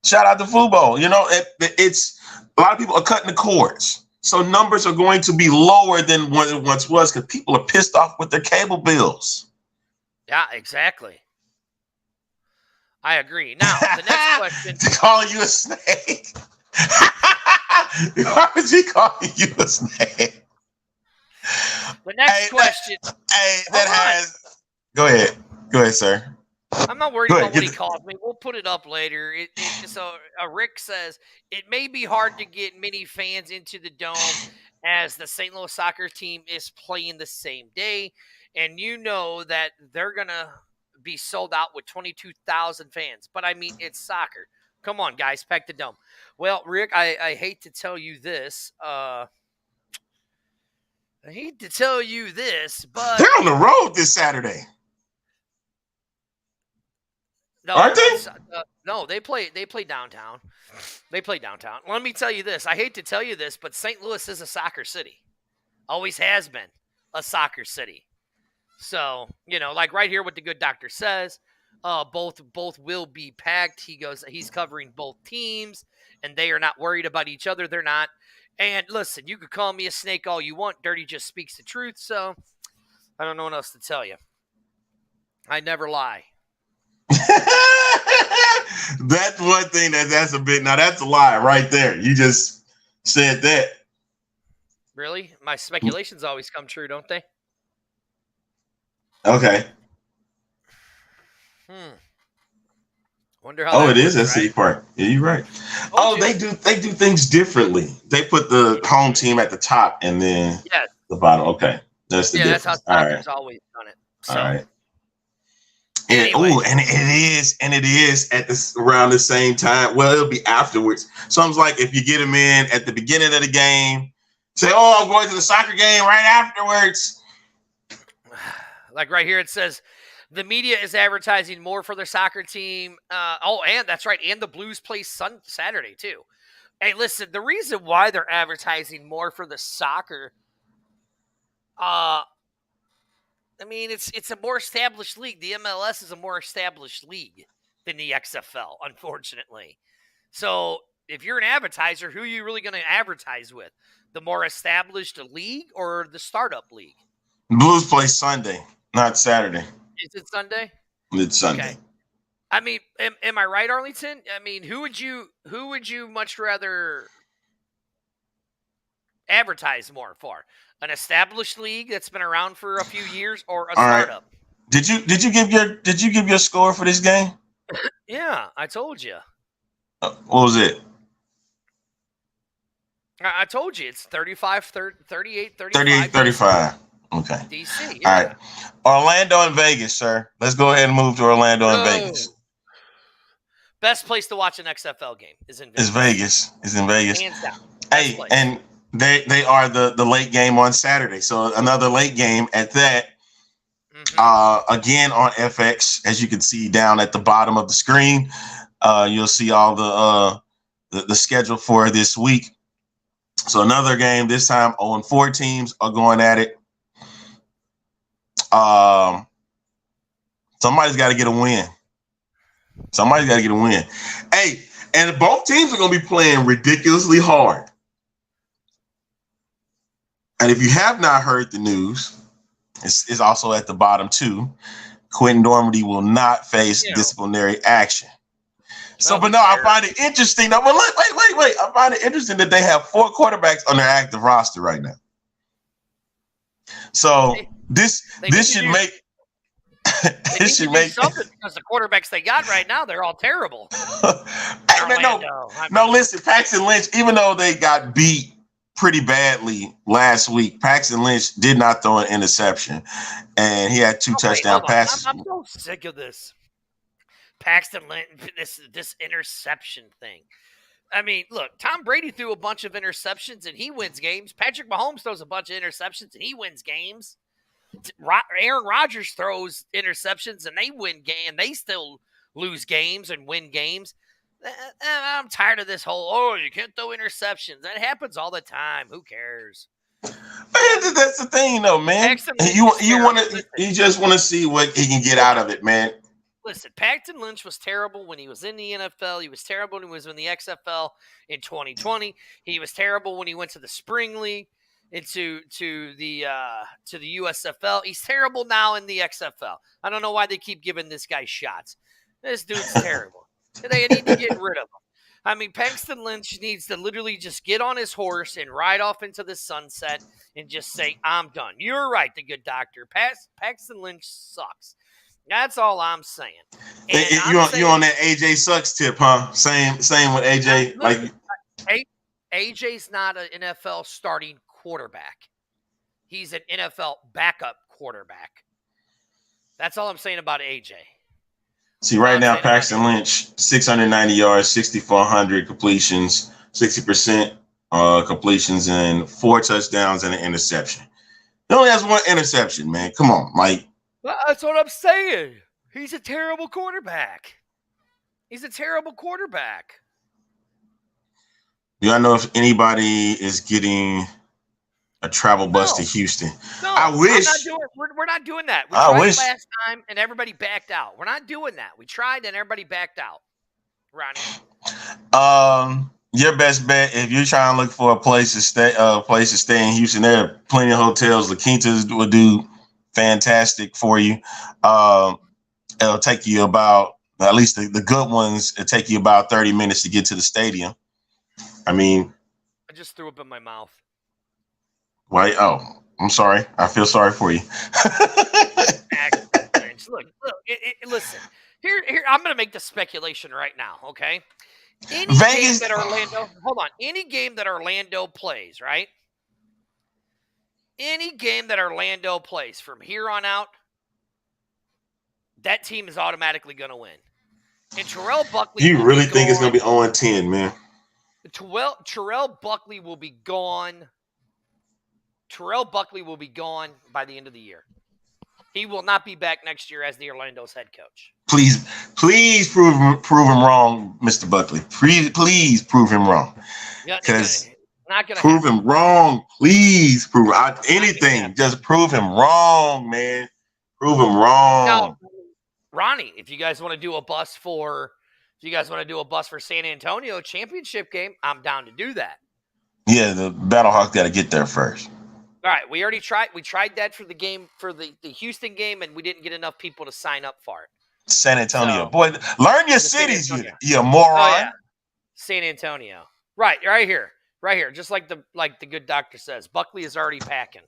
Shout out to Fubo. You know, it's a lot of people are cutting the cords. So numbers are going to be lower than what it once was because people are pissed off with their cable bills. Yeah, exactly. I agree. Now, the next question. Calling you a snake. Why was he calling you a snake? The next question. Go ahead. Go ahead, sir. I'm not worried about what he calls me. We'll put it up later. So Rick says, it may be hard to get many fans into the dome as the St. Louis soccer team is playing the same day. And you know that they're going to be sold out with 22,000 fans. But, I mean, it's soccer. Come on, guys, pack the dome. Well, Rick, I hate to tell you this. But they're on the road this Saturday. No, aren't they? No, they play downtown. They play downtown. Let me tell you this. I hate to tell you this, but St. Louis is a soccer city. Always has been a soccer city. So, you know, like right here what the good doctor says, both will be packed. He goes, he's covering both teams, and they are not worried about each other. They're not. And listen, you could call me a snake all you want. Dirty just speaks the truth, so I don't know what else to tell you. I never lie. That's one thing that's a bit. Now that's a lie right there. You just said that. Really? My speculations always come true, don't they? Okay. Wonder how. Oh, it is SC Park. Yeah, you're right. They do things differently. They put the home team at the top and then the bottom. Okay, that's the difference. That's how soccer's always done it. So. All right. Anyway. And it is at this around the same time. Well, it'll be afterwards. So it's like if you get them in at the beginning of the game, say, "Oh, I'm going to the soccer game right afterwards." Like right here, it says the media is advertising more for their soccer team. And that's right, and the Blues play Saturday too. Hey, listen, the reason why they're advertising more for the soccer, I mean, it's a more established league. The MLS is a more established league than the XFL, unfortunately. So if you're an advertiser, who are you really going to advertise with? The more established league or the startup league? Blues play Sunday, not Saturday. Is it Sunday? It's Sunday. Okay. I mean, am I right, Arlington? I mean, who would you much rather advertise more for? An established league that's been around for a few years, or a startup? Right. Did you give your score for this game? Yeah, I told you. What was it? I told you it's 35, 38, 35. 38, 35. Okay. DC. Yeah. All right. Orlando and Vegas, sir. Let's go ahead and move to Orlando and Vegas. Best place to watch an XFL game is in Vegas. It's in Vegas. Hands down. Hey, and they are the late game on Saturday. So another late game at that. Again on FX, as you can see down at the bottom of the screen. You'll see all the schedule for this week. So another game, this time 0-4 teams are going at it. Somebody's got to get a win. Hey, and both teams are going to be playing ridiculously hard. And if you have not heard the news, it's also at the bottom too. Quentin Dormady will not face disciplinary action. So, but no, I find it interesting. No, but look, wait. I find it interesting that they have 4 quarterbacks on their active roster right now. So this should make They need to do something because the quarterbacks they got right now, they're all terrible. Hey, man, no, listen, Paxton Lynch, even though they got beat pretty badly last week, Paxton Lynch did not throw an interception, and he had 2 touchdown passes. I'm so sick of this. Paxton Lynch, this interception thing. I mean, look, Tom Brady threw a bunch of interceptions and he wins games. Patrick Mahomes throws a bunch of interceptions and he wins games. Aaron Rodgers throws interceptions and they win games. They still lose games and win games. I'm tired of this whole, you can't throw interceptions. That happens all the time. Who cares? Man, that's the thing, though, man. You just want to see what he can get out of it, man. Listen, Paxton Lynch was terrible when he was in the NFL. He was terrible when he was in the XFL in 2020. He was terrible when he went to the Spring League into the USFL. He's terrible now in the XFL. I don't know why they keep giving this guy shots. This dude's terrible. They need to get rid of him. I mean, Paxton Lynch needs to literally just get on his horse and ride off into the sunset and just say, I'm done. You're right, the good doctor. Paxton Lynch sucks. That's all I'm saying. You on that AJ sucks tip, huh? Same with AJ. AJ's not an NFL starting quarterback. He's an NFL backup quarterback. That's all I'm saying about AJ. See, right now, Paxton Lynch, 690 yards, 6,400 completions, 60% completions, and 4 touchdowns and an interception. He only has 1 interception, man. Come on, Mike. Well, that's what I'm saying. He's a terrible quarterback. Do I know if anybody is getting a travel bus to Houston? No, I wish. We're not doing that. We tried last time and everybody backed out. We're not doing that. We tried and everybody backed out. Ronnie. Your best bet, if you're trying to look for a place to stay in Houston, there are plenty of hotels. La Quinta's will do fantastic for you. It'll take you about, at least the good ones, it'll take you about 30 minutes to get to the stadium. I mean, I just threw up in my mouth. Why? Oh, I'm sorry. I feel sorry for you. Look, listen. Here, I'm going to make the speculation right now, okay? Any game that Orlando plays, right? Any game that Orlando plays from here on out, that team is automatically going to win. And Terrell Buckley. You really think it's going to be 0-10, man? Terrell Buckley will be gone. Terrell Buckley will be gone by the end of the year. He will not be back next year as the Orlando's head coach. Please prove him wrong, Mr. Buckley. Please prove him wrong. Because prove him wrong. Please prove anything. Just prove him wrong, man. Prove him wrong. Now, Ronnie, if you guys want to do a bus for San Antonio championship game, I'm down to do that. Yeah, the Battlehawks got to get there first. All right, we already tried. We tried that for the game, for the Houston game, and we didn't get enough people to sign up for it. San Antonio, boy, learn your cities, you moron. Oh, yeah. San Antonio, right here, just like the good doctor says. Buckley is already packing.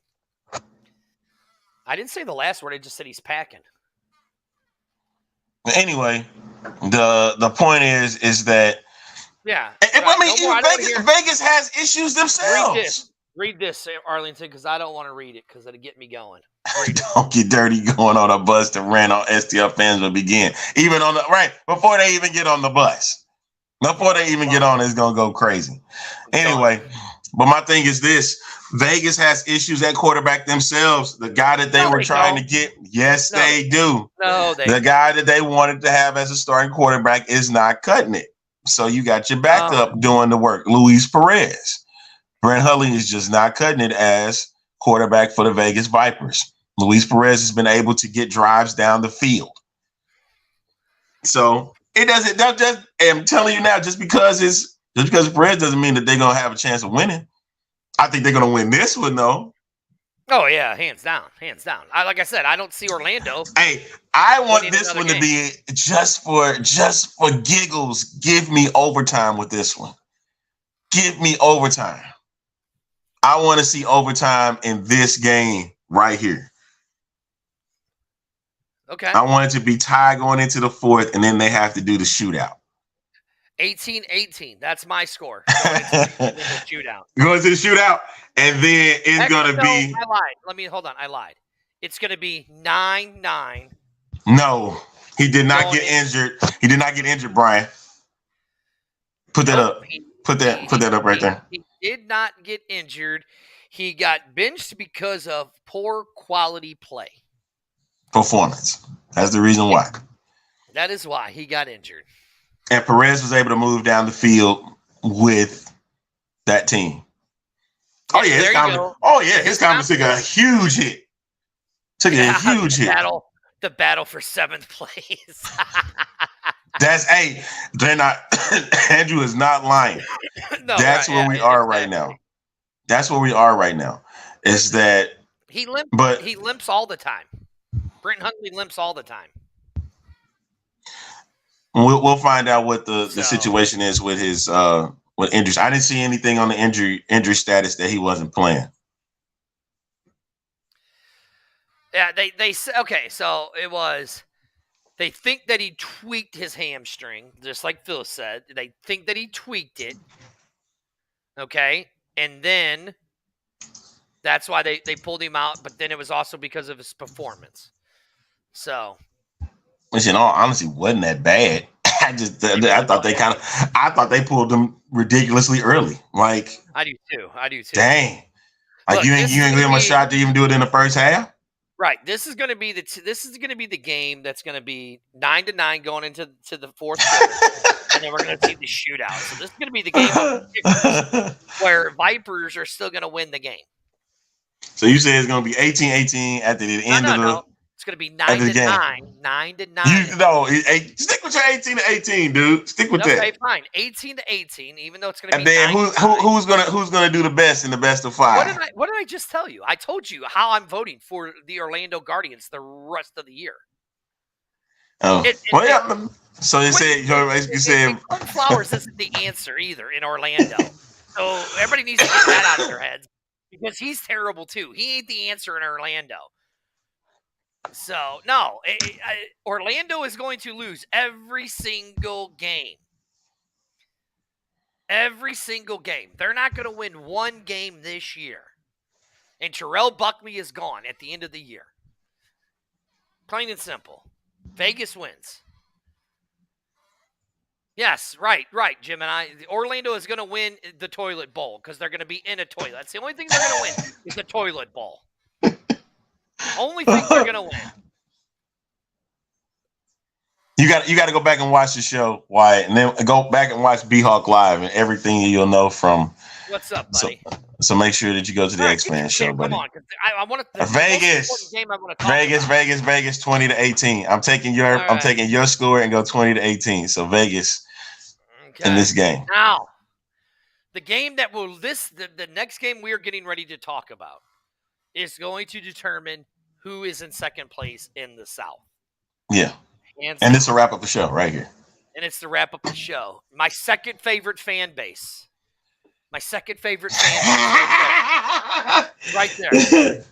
I didn't say the last word. I just said he's packing. Anyway, the point is that Vegas has issues themselves. Read this, Arlington, because I don't want to read it because it'll get me going. Don't get dirty going on a bus to rant on STL fans will begin. Even on before they even get on the bus. Before they even get on, it's gonna go crazy. Anyway, but my thing is this: Vegas has issues at quarterback themselves. The guy that they were trying to get, they do. The guy that they wanted to have as a starting quarterback is not cutting it. So you got your backup doing the work, Luis Perez. Brent Hundley is just not cutting it as quarterback for the Vegas Vipers. Luis Perez has been able to get drives down the field. So it doesn't. I'm telling you now, just because Perez doesn't mean that they're gonna have a chance of winning. I think they're gonna win this one, though. Oh yeah, hands down. Like I said, I don't see Orlando. Hey, I want this one to be just for giggles. Give me overtime with this one. Give me overtime. I want to see overtime in this game right here. Okay. I want it to be tied going into the fourth, and then they have to do the shootout. 18-18. That's my score. Going into the shootout. Going to the shootout, and then it's Actually, going to be. I lied. Hold on. I lied. It's going to be 9-9. No, he did not get injured. He did not get injured, Brian. Put that up. Put that up right there. He did not get injured. He got benched because of poor quality play. Performance. That's the reason why. That is why he got injured. And Perez was able to move down the field with that team. Oh yeah, his comments took a huge hit. Took a huge hit. The battle for 7th place. They're not. Andrew is not lying. No, that's where we are right now. That's where we are right now. Is that he limps all the time. Brent Hundley limps all the time. We'll find out what the situation is with his with injuries. I didn't see anything on the injury status that he wasn't playing. Yeah, they okay. So it was. They think that he tweaked his hamstring, just like Phil said. They think that he tweaked it. Okay, and then that's why they pulled him out. But then it was also because of his performance. So, which in all honesty wasn't that bad. I thought they pulled him ridiculously early. Like I do too. Dang, like look, you ain't give him a shot to even do it in the first half. Right. This is going to be the game that's going to be 9-9 going into the fourth quarter, and then we're going to see the shootout. So this is going to be the game where Vipers are still going to win the game. So you say it's going to be 18-18 at the end of the. No. It's going to be 9-9. 9-9. Stick with your 18-18, dude. Stick with that. Okay, fine. 18-18. Even though it's going to be. And then who's gonna do the best in the best of 5? What did I just tell you? I told you how I'm voting for the Orlando Guardians the rest of the year. Oh, So you said Flowers isn't the answer either in Orlando. So everybody needs to get that out of their heads because he's terrible too. He ain't the answer in Orlando. So, no, Orlando is going to lose every single game. Every single game. They're not going to win one game this year. And Terrell Buckley is gone at the end of the year. Plain and simple. Vegas wins. Yes, right, Jim and I. Orlando is going to win the toilet bowl because they're going to be in a toilet. That's the only thing they're going to win is the toilet bowl. Only thing they're gonna win. You got to go back and watch the show, Wyatt, and then go back and watch B-Hawk Live and everything you'll know from. What's up, buddy? So make sure that you go to the X-Man show, buddy. Come on, I want to. Vegas, game I Vegas, 20-18. I'm taking your score and go 20-18. So Vegas in this game. Now, the game that the next game we are getting ready to talk about is going to determine who is in second place in the South. Yeah. And this will wrap up the show right here. And it's to wrap up the show. My second favorite fan base. Right there.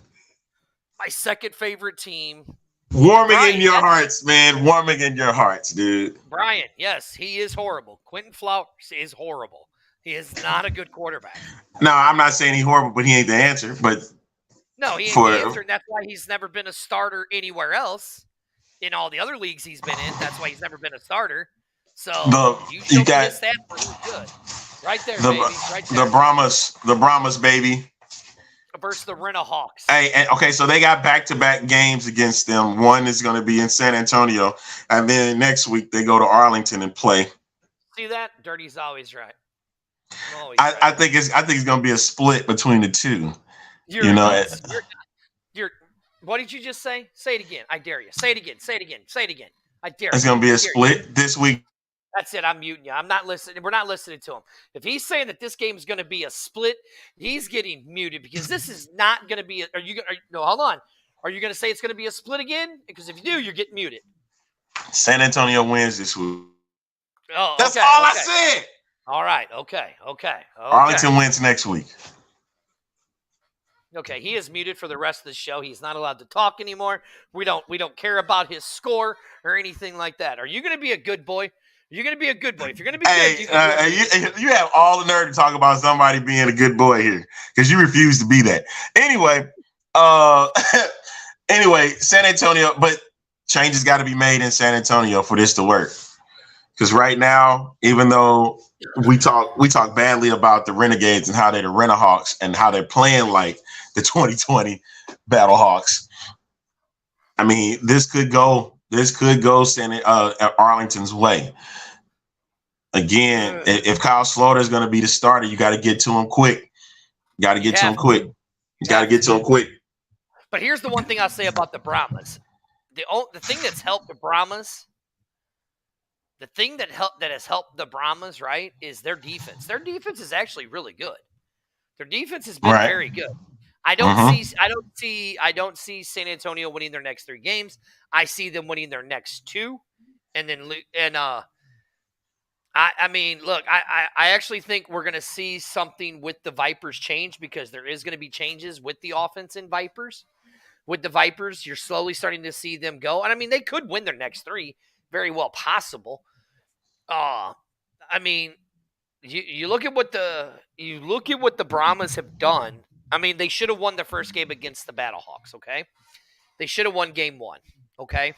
My second favorite team. Warming in your hearts, man. Warming in your hearts, dude. Brian, yes, he is horrible. Quentin Flowers is horrible. He is not a good quarterback. No, I'm not saying he's horrible, but he ain't the answer. But no, he ain't the answer, and that's why he's never been a starter anywhere else. In all the other leagues he's been in, that's why he's never been a starter. So you got Stanford who's good. Right there, baby. Right there. The Brahmas, baby. Versus the Rinahawks. Hey, okay, so they got back-to-back games against them. One is going to be in San Antonio, and then next week they go to Arlington and play. See that? Dirty's always right. I think it's going to be a split between the two. What did you just say? Say it again. I dare you. Say it again. I dare you. It's going to be a split this week. That's it. I'm muting you. I'm not listening. We're not listening to him. If he's saying that this game is going to be a split, he's getting muted because this is not going to be. Hold on. Are you going to say it's going to be a split again? Because if you do, you're getting muted. San Antonio wins this week. Oh, that's all I said. All right. Okay. Arlington wins next week. Okay, he is muted for the rest of the show. He's not allowed to talk anymore. We don't care about his score or anything like that. Are you going to be a good boy? Are you going to be a good boy? If you're going to be good, you can you have all the nerve to talk about somebody being a good boy here because you refuse to be that. Anyway, San Antonio, but changes got to be made in San Antonio for this to work. Because right now, even though we talk badly about the Renegades and how they're the Renahawks and how they're playing like the 2020 Battlehawks, I mean, this could go Arlington's way. Again, if Kyle Slaughter is going to be the starter, you got to get to him quick. You got to get to him quick. But here's the one thing I'll say about the Brahmas. The thing that's helped the Brahmas. The thing that has helped the Brahmas, right, is their defense. Their defense is actually really good. Their defense has been very good. I don't see San Antonio winning their next 3 games. I see them winning their next 2, and then I mean, look, I actually think we're going to see something with the Vipers change because there is going to be changes with the offense in Vipers. With the Vipers, you're slowly starting to see them go, and I mean, they could win their next 3. Very well possible. I mean, you look at what the Brahmas have done. I mean, they should have won the first game against the Battlehawks. Okay, they should have won game 1. Okay.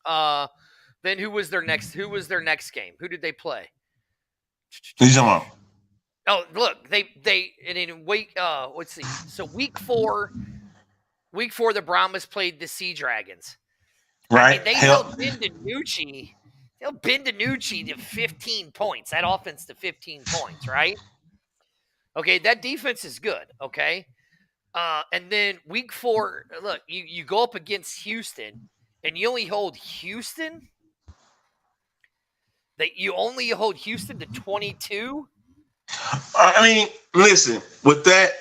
Then who was their next game? Who did they play? Oh, look, they and in week let's see. So week 4, the Brahmas played the Sea Dragons. Right. I mean, they held Ben DiNucci. Ben DiNucci to 15 points. That offense to 15 points, right? Okay, that defense is good, okay? And then week 4, look, you go up against Houston, and you only hold Houston? You only hold Houston to 22? I mean, listen, with that,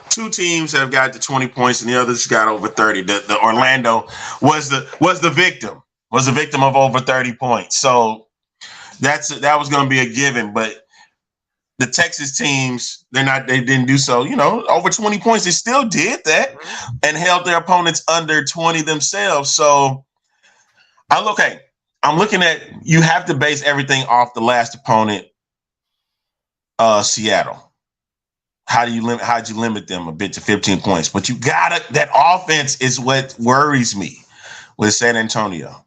2 teams have got to 20 points and the others got over 30. The Orlando was the victim of over 30 points. So that was going to be a given. But the Texas teams, they didn't do so. You know, over 20 points, they still did that and held their opponents under 20 themselves. So I'm looking at, you have to base everything off the last opponent, Seattle. How'd you limit them a bit to 15 points? But that offense is what worries me with San Antonio.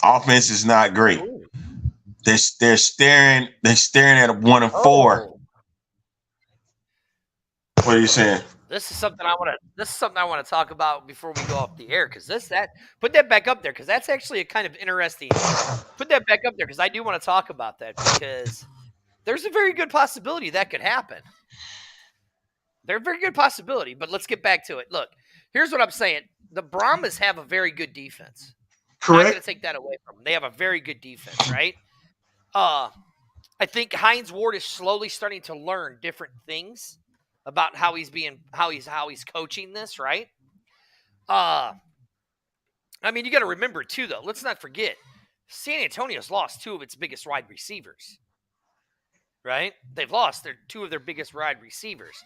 Offense is not great. They're staring at a 1-4. Oh. What are you saying? This is something I want to talk about before we go off the air, because put that back up there, because that's actually a kind of interesting. Put that back up there because I do want to talk about that, because there's a very good possibility that could happen. There's a very good possibility, but let's get back to it. Look, here's what I'm saying. The Brahmas have a very good defense. Correct. I'm not going to take that away from them. They have a very good defense, right? I think Hines Ward is slowly starting to learn different things about how he's coaching this, right? I mean, you got to remember too, though. Let's not forget, San Antonio's lost 2 of its biggest wide receivers, right? They've lost 2 of their biggest wide receivers.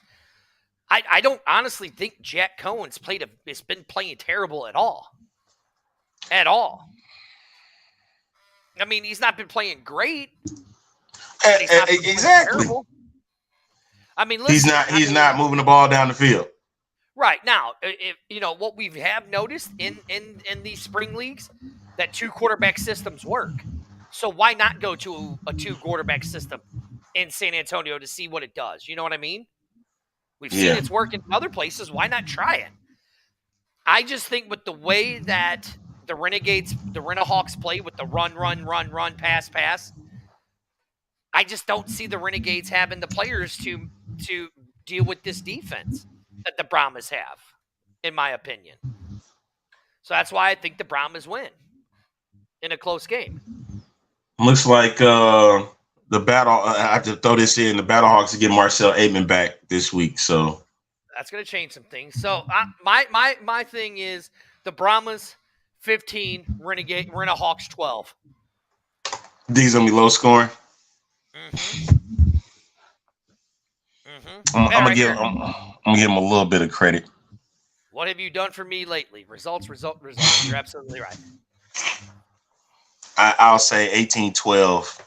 I don't honestly think Jack Cohen's has been playing terrible at all. At all. I mean, he's not been playing great. He's not been exactly. Terrible. I mean, listen, he's not moving the ball down the field. Right now, if you know what we have noticed in these spring leagues, that 2 quarterback systems work. So why not go to a 2 quarterback system in San Antonio to see what it does? You know what I mean? We've seen it's work in other places. Why not try it? I just think with the way that the Renahawks play with the run, pass, I just don't see the Renegades having the players to deal with this defense that the Brahmas have, in my opinion. So that's why I think the Brahmas win in a close game. Looks like the battle. I have to throw this in. The Battlehawks to get Marcel Aitman back this week, so that's going to change some things. So my thing is the Brahmas 15, Renahawks 12. These gonna be low scoring. Mm-hmm. I'm gonna give him a little bit of credit. What have you done for me lately? Results. You're absolutely right. I'll say 18-12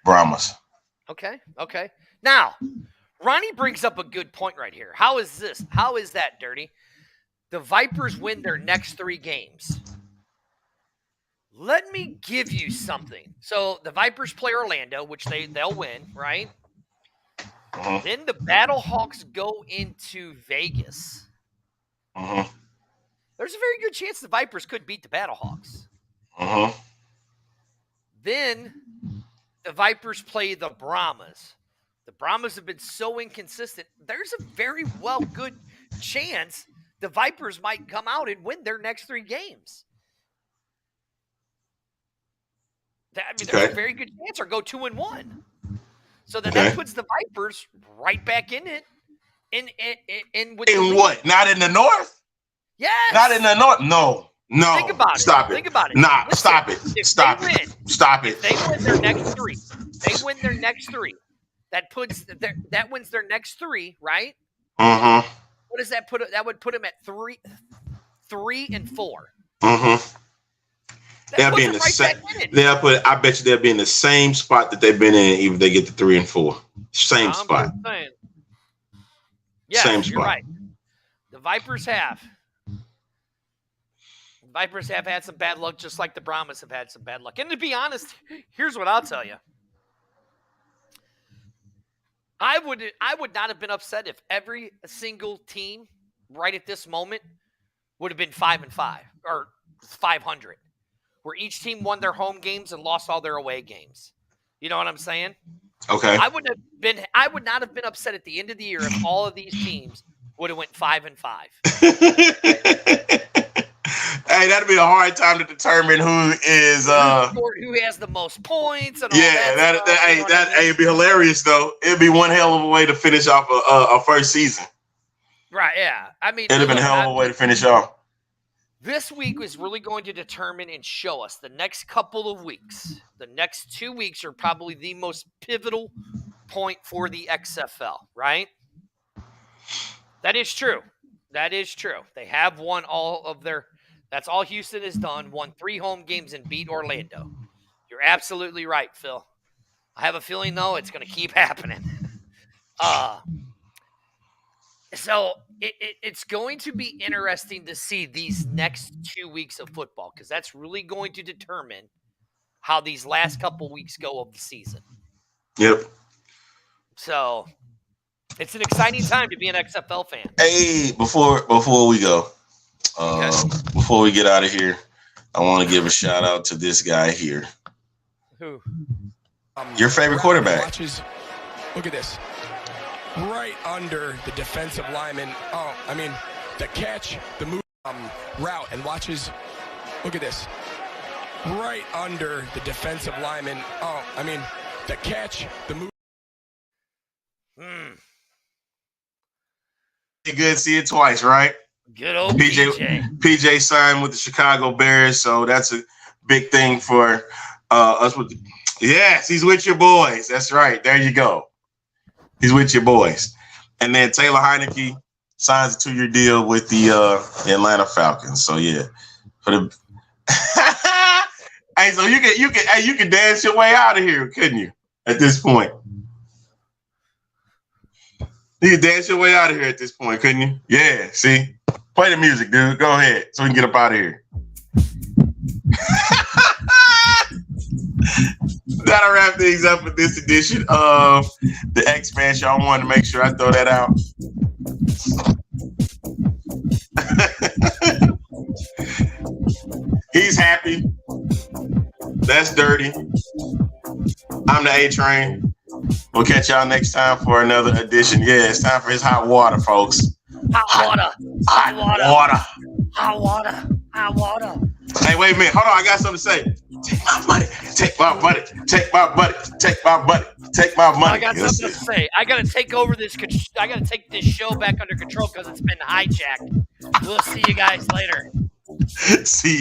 Brahmas. Okay. Now, Ronnie brings up a good point right here. How is this? How is that, Dirty? The Vipers win their next 3 games. Let me give you something. So the Vipers play Orlando, which they'll win, right? Uh-huh. Then the Battlehawks go into Vegas. Uh-huh. There's a very good chance the Vipers could beat the Battlehawks. Uh-huh. Then the Vipers play the Brahmas. The Brahmas have been so inconsistent. There's a very good chance the Vipers might come out and win their next 3 games. There's a very good chance, or go 2-1. So then that puts the Vipers right back in it. In what? Not in the North? Yes. Not in the North? No. Think about it. Stop it. Think about it. Nah, Listen, stop it. Stop it. Stop it. They win their next 3. That wins their next 3, right? Uh-huh. What does that put? That would put them at 3 and 4. Uh-huh. They'll be in the same. I bet you they'll be in the same spot that they've been in, even if they get to 3 and 4. Same spot. Yeah, same spot. You're right. The Vipers have had some bad luck, just like the Brahmas have had some bad luck. And to be honest, here's what I'll tell you. I would not have been upset if every single team right at this moment would have been 5-5 or 500, where each team won their home games and lost all their away games. You know what I'm saying? Okay. I would not have been upset at the end of the year if all of these teams would have went 5-5. Hey, that'd be a hard time to determine who is who has the most points and all that. It'd be hilarious though. It'd be one hell of a way to finish off a first season. Right, yeah. I mean, it'd have been a hell of a way to finish off. This week is really going to determine and show us the next couple of weeks. The next 2 weeks are probably the most pivotal point for the XFL, right? That is true. They have won all of their – that's all Houston has done, won 3 home games and beat Orlando. You're absolutely right, Phil. I have a feeling, though, it's going to keep happening. So it's going to be interesting to see these next 2 weeks of football, because that's really going to determine how these last couple weeks go of the season. Yep. So it's an exciting time to be an XFL fan. Hey, before we go, before we get out of here, I want to give a shout out to this guy here. Who? Your favorite quarterback. Look at this. Right under the defensive lineman. Oh, I mean, the catch, the move, route, and watches. Look at this. Right under the defensive lineman. Oh, I mean, the catch, the move. Good, see it twice, right? Good old PJ. PJ signed with the Chicago Bears, so that's a big thing for us. Yes, he's with your boys. That's right. There you go. He's with your boys. And then Taylor Heineke signs a 2-year deal with the Atlanta Falcons. So yeah. Hey, so you can dance your way out of here, couldn't you? At this point. You can dance your way out of here at this point, couldn't you? Yeah, see? Play the music, dude. Go ahead so we can get up out of here. That'll wrap things up with this edition of the X-Man Show. I wanted to make sure I throw that out. He's happy. That's dirty. I'm the A-Train. We'll catch y'all next time for another edition. Yeah, it's time for his hot water, folks. Hot water. Hey, wait a minute. Hold on. I got something to say. Take my money. Take my money. Take my money. Take my money. Take my money. I got something to say. I got to take over this. I got to take this show back under control because it's been hijacked. We'll see you guys later. See you.